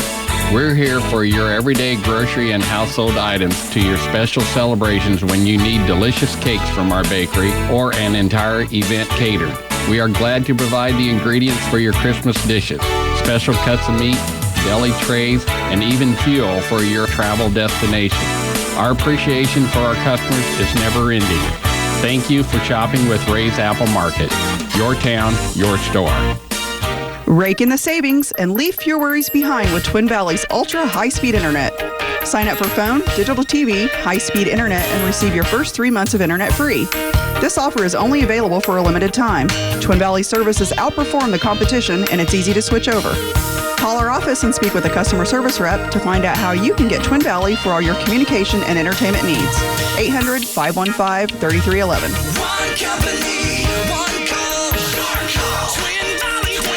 Speaker 14: We're here for your everyday grocery and household items to your special celebrations when you need delicious cakes from our bakery or an entire event catered. We are glad to provide the ingredients for your Christmas dishes, special cuts of meat, deli trays, and even fuel for your travel destination. Our appreciation for our customers is never ending. Thank you for shopping with Ray's Apple Market. Your town, your store.
Speaker 15: Rake in the savings and leave your worries behind with Twin Valley's ultra high-speed internet. Sign up for phone, digital TV, high-speed internet, and receive your first 3 months of internet free. This offer is only available for a limited time. Twin Valley services outperform the competition, and it's easy to switch over. Call our office and speak with a customer service rep to find out how you can get Twin Valley for all your communication and entertainment needs. 800-515-3311.
Speaker 16: One company, one call, your call. Twin Valley West.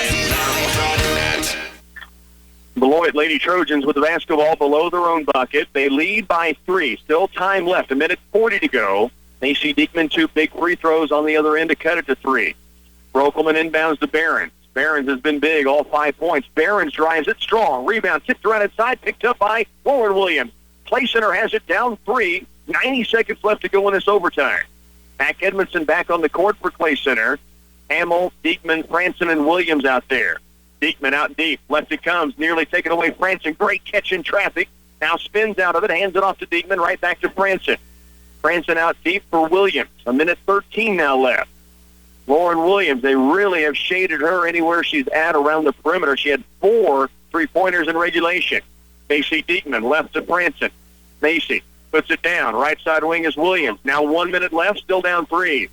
Speaker 7: Beloit Lady Trojans with the basketball below their own bucket. They lead by 3. Still time left. 1:40 to go. Macy Diekman, 2 big free throws on the other end to cut it to 3. Brokelman inbounds to Behrens. Behrens has been big, all 5 points. Behrens drives it strong. Rebound tipped around inside, picked up by Lauren Williams. Play Center has it down 3. 90 seconds left to go in this overtime. Mac Edmondson back on the court for Clay Center. Hamill, Diekman, Franson, and Williams out there. Diekman out deep. Left it comes. Nearly taken away Franson. Great catch in traffic. Now spins out of it. Hands it off to Diekman. Right back to Franson. Franson out deep for Williams. 1:13 now left. Lauren Williams, they really have shaded her anywhere she's at around the perimeter. She had 4 3-pointers in regulation. Macy Diekman left to Franson. Macy puts it down. Right side wing is Williams. Now 1 minute left, still down 3.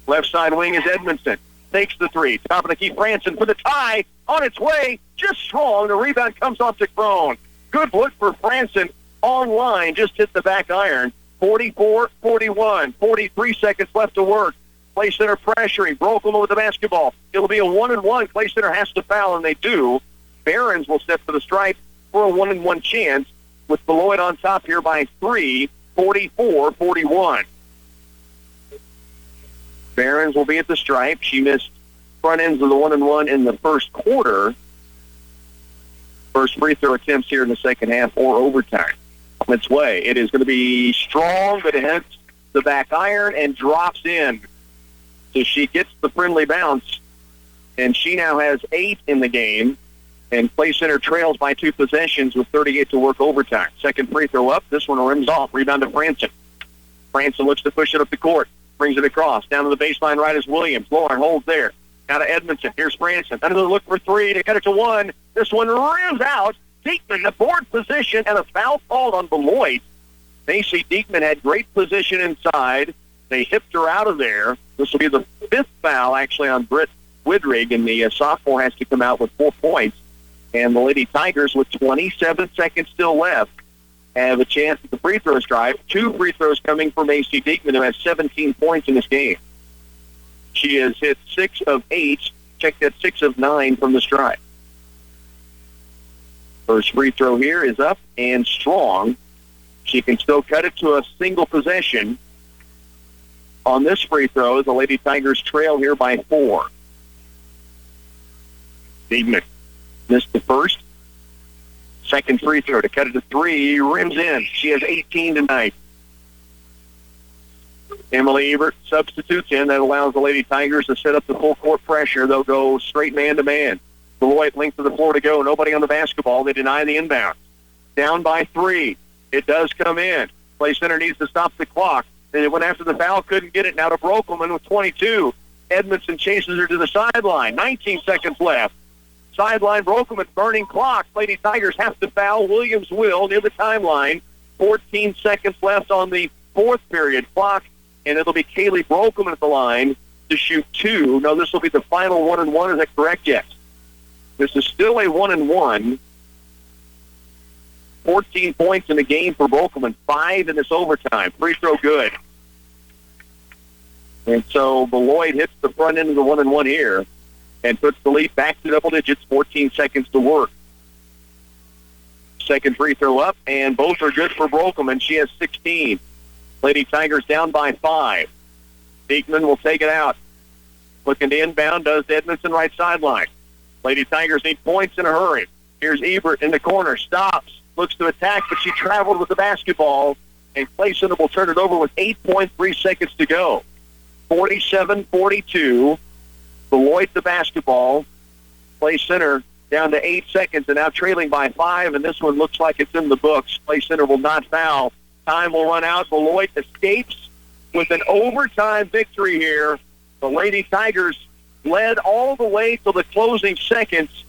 Speaker 7: Left side wing is Edmondson. Takes the 3. Top of the key, Franson for the tie. On its way, just strong. The rebound comes off to Crone. Good look for Franson. On line, just hit the back iron. 44-41. 43 seconds left to work. Clay Center pressuring. Brokelman with the basketball. It'll be a 1-and-1. Clay Center has to foul, and they do. Behrens will step to the stripe for a 1-and-1 chance with Beloit on top here by 3, 44-41. Behrens will be at the stripe. She missed front ends of the 1-and-1 in the first quarter. First free throw attempts here in the second half or overtime. On its way. It is going to be strong, but it hits the back iron and drops in. So she gets the friendly bounce, and she now has 8 in the game, and Clay Center trails by 2 possessions with 38 to work overtime. Second free throw up. This one rims off. Rebound to Franson. Franson looks to push it up the court. Brings it across. Down to the baseline right is Williams. Lauren holds there. Now to Edmondson. Here's Franson. Another look for 3 to cut it to 1. This one rims out. Diekman, the board position, and a foul called on Beloit. Macy Diekman had great position inside. They hipped her out of there. This will be the 5th foul, actually, on Britt Widrig, and the sophomore has to come out with 4 points. And the Lady Tigers, with 27 seconds still left, have a chance at the free throw stripe. 2 free throws coming for Macy Diekman, who has 17 points in this game. She has hit 6 of 8. Check that, 6 of 9 from the stripe. First free throw here is up and strong. She can still cut it to a single possession. On this free throw, the Lady Tigers trail here by 4. Diekman missed the first. Second free throw to cut it to 3. Rims in. She has 18 tonight. Emily Ebert substitutes in. That allows the Lady Tigers to set up the full court pressure. They'll go straight man-to-man. Beloit length of the floor to go. Nobody on the basketball. They deny the inbound. Down by 3. It does come in. Clay Center needs to stop the clock. They went after the foul, couldn't get it. Now to Brokelman with 22. Edmondson chases her to the sideline. 19 seconds left. Sideline, Brokelman, burning clock. Lady Tigers have to foul. Williams will near the timeline. 14 seconds left on the 4th period clock, and it'll be Kaylee Brokelman at the line to shoot 2. No, this will be the final 1-and-1. Is that correct? Yes. This is still a 1-and-1. 14 points in the game for Brokelman. 5 in this overtime. Free throw good. And so Beloit hits the front end of the 1-and-1 here and puts the lead back to double digits. 14 seconds to work. Second free throw up, and both are good for Brokelman. She has 16. Lady Tigers down by 5. Diekman will take it out. Looking to inbound, does Edmondson right sideline. Lady Tigers need points in a hurry. Here's Ebert in the corner, stops, looks to attack, but she traveled with the basketball, and Clay Center will turn it over with 8.3 seconds to go. 47-42. Beloit the basketball. Clay Center down to 8 seconds and now trailing by 5, and this one looks like it's in the books. Clay Center will not foul. Time will run out. Beloit escapes with an overtime victory here. The Lady Tigers led all the way to the closing seconds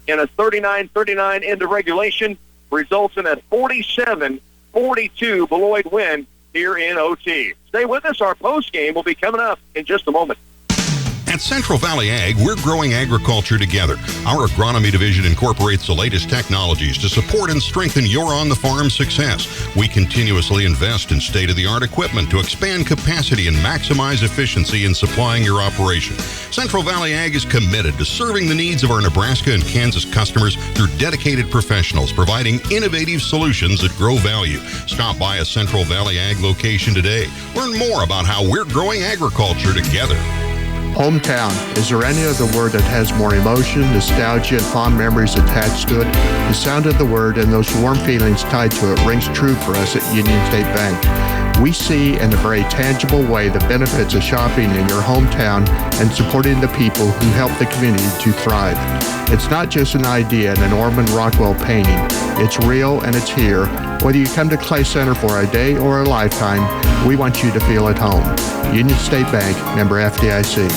Speaker 7: in a 39-39 end of regulation, results in a 47-42 Beloit win here in OT. Stay with us. Our post game will be coming up in just a moment.
Speaker 17: At Central Valley Ag, we're growing agriculture together. Our agronomy division incorporates the latest technologies to support and strengthen your on-the-farm success. We continuously invest in state-of-the-art equipment to expand capacity and maximize efficiency in supplying your operation. Central Valley Ag is committed to serving the needs of our Nebraska and Kansas customers through dedicated professionals providing innovative solutions that grow value. Stop by a Central Valley Ag location today. Learn more about how we're growing agriculture together.
Speaker 18: Hometown. Is there any other word that has more emotion, nostalgia, and fond memories attached to it? The sound of the word and those warm feelings tied to it rings true for us at Union State Bank. We see in a very tangible way the benefits of shopping in your hometown and supporting the people who help the community to thrive. It's not just an idea in an Norman Rockwell painting. It's real and it's here. Whether you come to Clay Center for a day or a lifetime, we want you to feel at home. Union State Bank, member FDIC.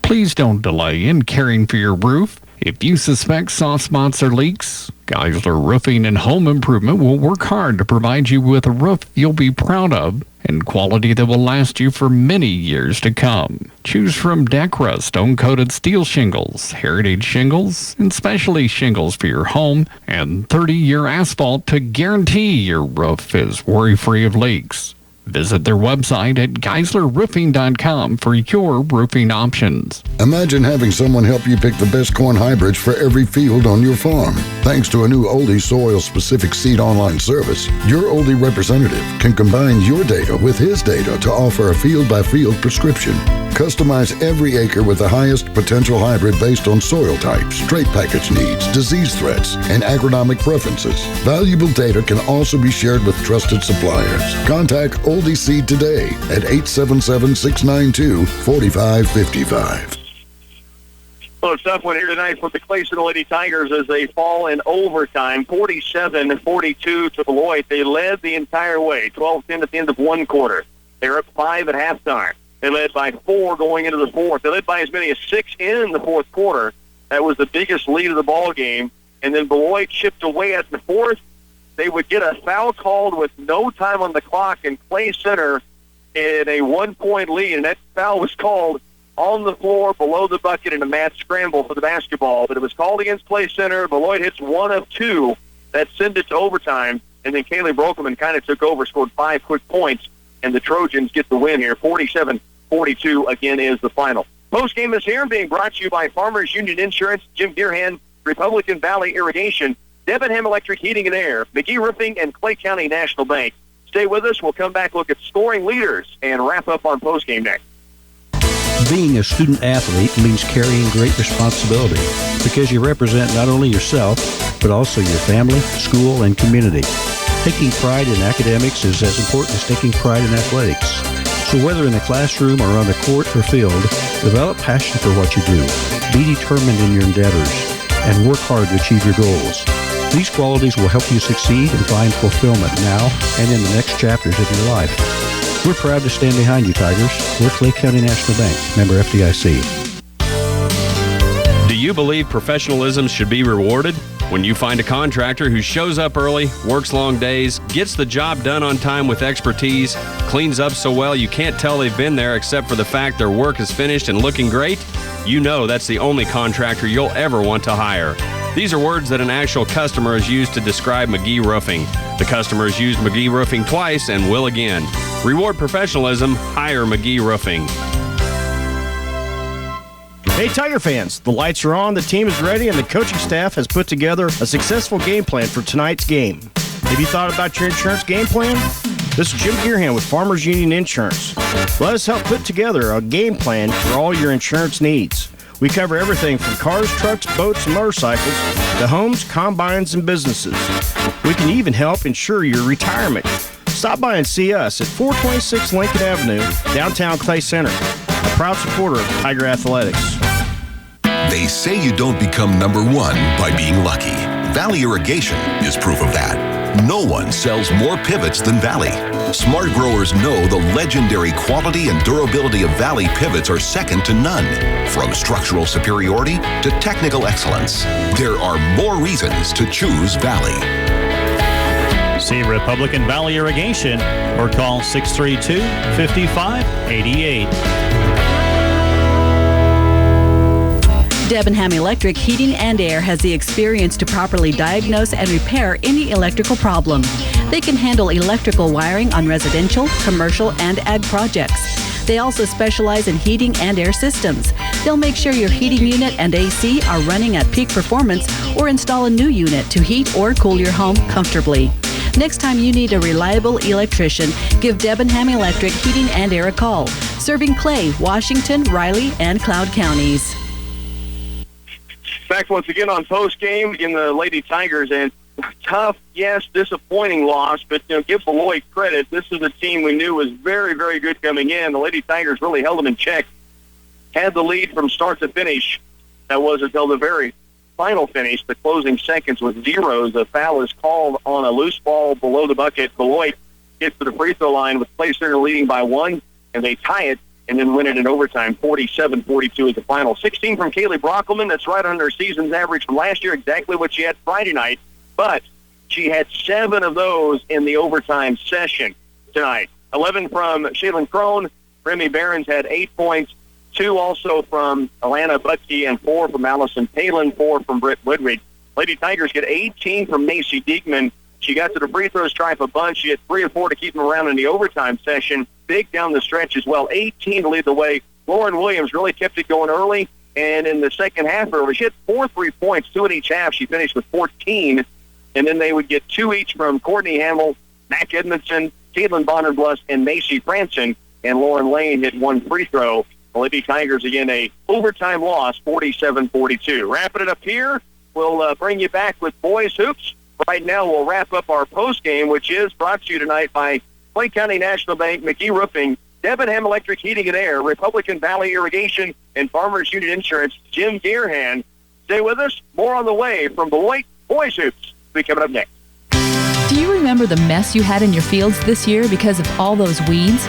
Speaker 19: Please don't delay in caring for your roof. If you suspect soft spots or leaks, Geisler Roofing and Home Improvement will work hard to provide you with a roof you'll be proud of and quality that will last you for many years to come. Choose from Decra stone-coated steel shingles, heritage shingles, and specialty shingles for your home, and 30-year asphalt to guarantee your roof is worry-free of leaks. Visit their website at GeislerRoofing.com for your roofing options.
Speaker 3: Imagine having someone help you pick the best corn hybrids for every field on your farm. Thanks to a new Oldie soil-specific seed online service, your Oldie representative can combine your data with his data to offer a field-by-field prescription. Customize every acre with the highest potential hybrid based on soil types, trait package needs, disease threats, and agronomic preferences. Valuable data can also be shared with trusted suppliers. Contact Oldie Seed today at 877-692-4555.
Speaker 7: Well, a tough one here tonight for the Clay Center Lady Tigers as they fall in overtime, 47-42 to Beloit. They led the entire way, 12-10 at the end of one quarter. They're up 5 at halftime. They led by 4 going into the fourth. They led by as many as 6 in the fourth quarter. That was the biggest lead of the ball game. And then Beloit chipped away at the fourth. They would get a foul called with no time on the clock, and Clay Center in a 1-point lead. And that foul was called on the floor below the bucket in a mad scramble for the basketball. But it was called against Clay Center. Beloit hits 1 of 2. That sent it to overtime. And then Kaylee Brokelman kind of took over, scored 5 quick points. And the Trojans get the win here. 47-42 again is the final. Post-game is here, being brought to you by Farmers Union Insurance, Jim Gearhan, Republican Valley Irrigation, Debenham Electric Heating and Air, McGee Roofing, and Clay County National Bank. Stay with us. We'll come back, look at scoring leaders, and wrap up on post-game next.
Speaker 11: Being a student athlete means carrying great responsibility because you represent not only yourself, but also your family, school, and community. Taking pride in academics is as important as taking pride in athletics. So whether in the classroom or on the court or field, develop passion for what you do. Be determined in your endeavors and work hard to achieve your goals. These qualities will help you succeed and find fulfillment now and in the next chapters of your life. We're proud to stand behind you, Tigers. We're Clay County National Bank, member FDIC.
Speaker 2: Do you believe professionalism should be rewarded? When you find a contractor who shows up early, works long days, gets the job done on time with expertise, cleans up so well you can't tell they've been there except for the fact their work is finished and looking great, you know that's the only contractor you'll ever want to hire. These are words that an actual customer has used to describe McGee Roofing. The customer has used McGee Roofing twice and will again. Reward professionalism, hire McGee Roofing.
Speaker 13: Hey Tiger fans, the lights are on, the team is ready, and the coaching staff has put together a successful game plan for tonight's game. Have you thought about your insurance game plan? This is Jim Gearhan with Farmers Union Insurance. Let us help put together a game plan for all your insurance needs. We cover everything from cars, trucks, boats, and motorcycles to homes, combines, and businesses. We can even help ensure your retirement. Stop by and see us at 426 Lincoln Avenue, downtown Clay Center. A proud supporter of Tiger Athletics.
Speaker 21: They say you don't become number one by being lucky. Valley Irrigation is proof of that. No one sells more pivots than Valley. Smart growers know the legendary quality and durability of Valley pivots are second to none. From structural superiority to technical excellence, there are more reasons to choose Valley.
Speaker 22: See Republican Valley Irrigation or call 632-5588.
Speaker 8: Debenham Electric Heating and Air has the experience to properly diagnose and repair any electrical problem. They can handle electrical wiring on residential, commercial, and ag projects. They also specialize in heating and air systems. They'll make sure your heating unit and AC are running at peak performance or install a new unit to heat or cool your home comfortably. Next time you need a reliable electrician, give Debenham Electric Heating and Air a call. Serving Clay, Washington, Riley, and Cloud counties.
Speaker 7: Back once again on post game again, the Lady Tigers, and tough, yes, disappointing loss, but give Beloit credit. This is a team we knew was very, very good coming in. The Lady Tigers really held them in check, had the lead from start to finish. That was until the very final finish, the closing seconds with zeros. The foul is called on a loose ball below the bucket. Beloit gets to the free throw line with Clay Center leading by one, and they tie it and then win it in overtime. 47-42 is the final. 16 from Kaylee Brockelman. That's right under her season's average from last year, exactly what she had Friday night. But she had 7 of those in the overtime session tonight. 11 from Shaylin Crone. Remy Behrens had 8 points. 2 also from Alana Butke and 4 from Allison Palin, 4 from Britt Woodridge. Lady Tigers get 18 from Macy Diekman. She got to the free throw stripe a bunch. She had 3 or 4 to keep them around in the overtime session. Big down the stretch as well. 18 to lead the way. Lauren Williams really kept it going early, and in the second half early, she had 4 3-points, 2 in each half. She finished with 14, and then they would get 2 each from Courtney Hamill, Mac Edmondson, Caitlin Bonner-Bluss, and Macy Franson, and Lauren Lane hit 1 free throw. The Lady Tigers, again, a overtime loss, 47-42. Wrapping it up here, we'll bring you back with boys hoops. Right now, we'll wrap up our post game, which is brought to you tonight by Clay County National Bank, McGee Roofing, Debenham Electric Heating and Air, Republican Valley Irrigation, and Farmers Union Insurance. Jim Gearhan. Stay with us. More on the way from Beloit Boys Hoops. Be coming up next.
Speaker 9: Do you remember the mess you had in your fields this year because of all those weeds?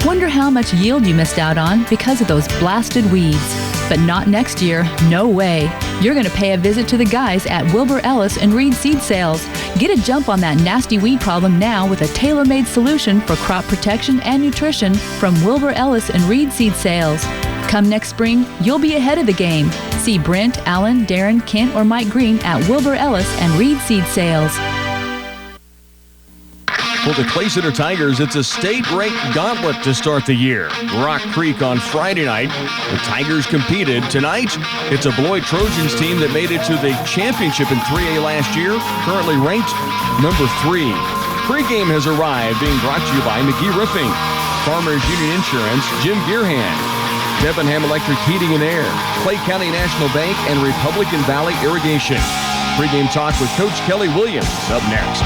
Speaker 9: Wonder how much yield you missed out on because of those blasted weeds. But not next year, no way. You're going to pay a visit to the guys at Wilbur Ellis and Reed Seed Sales. Get a jump on that nasty weed problem now with a tailor-made solution for crop protection and nutrition from Wilbur Ellis and Reed Seed Sales. Come next spring, you'll be ahead of the game. See Brent, Allen, Darren, Kent, or Mike Green at Wilbur Ellis and Reed Seed Sales.
Speaker 1: For the Clay Center Tigers, it's a state-ranked gauntlet to start the year. Rock Creek on Friday night. The Tigers competed. Tonight, it's a Beloit Trojans team that made it to the championship in 3A last year, currently ranked number 3. Pre-game has arrived, being brought to you by McGee Roofing, Farmers Union Insurance, Jim Gearhan, Debenham Electric Heating and Air, Clay County National Bank, and Republican Valley Irrigation. Pre-game talk with Coach Kelly Williams up next.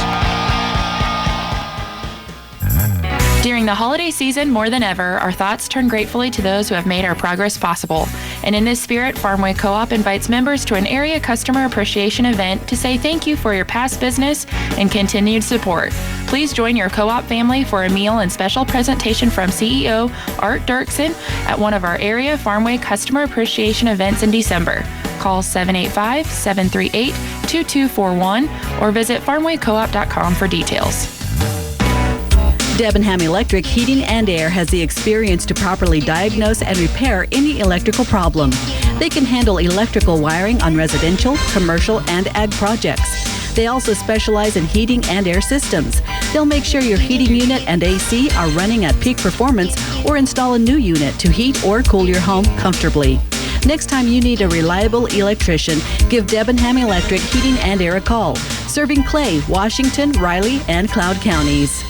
Speaker 23: During the holiday season, more than ever, our thoughts turn gratefully to those who have made our progress possible. And in this spirit, Farmway Co-op invites members to an area customer appreciation event to say thank you for your past business and continued support. Please join your co-op family for a meal and special presentation from CEO Art Dirksen at one of our area Farmway customer appreciation events in December. Call 785-738-2241 or visit farmwaycoop.com for details.
Speaker 8: Debenham Electric Heating and Air has the experience to properly diagnose and repair any electrical problem. They can handle electrical wiring on residential, commercial, and ag projects. They also specialize in heating and air systems. They'll make sure your heating unit and AC are running at peak performance or install a new unit to heat or cool your home comfortably. Next time you need a reliable electrician, give Debenham Electric Heating and Air a call. Serving Clay, Washington, Riley, and Cloud counties.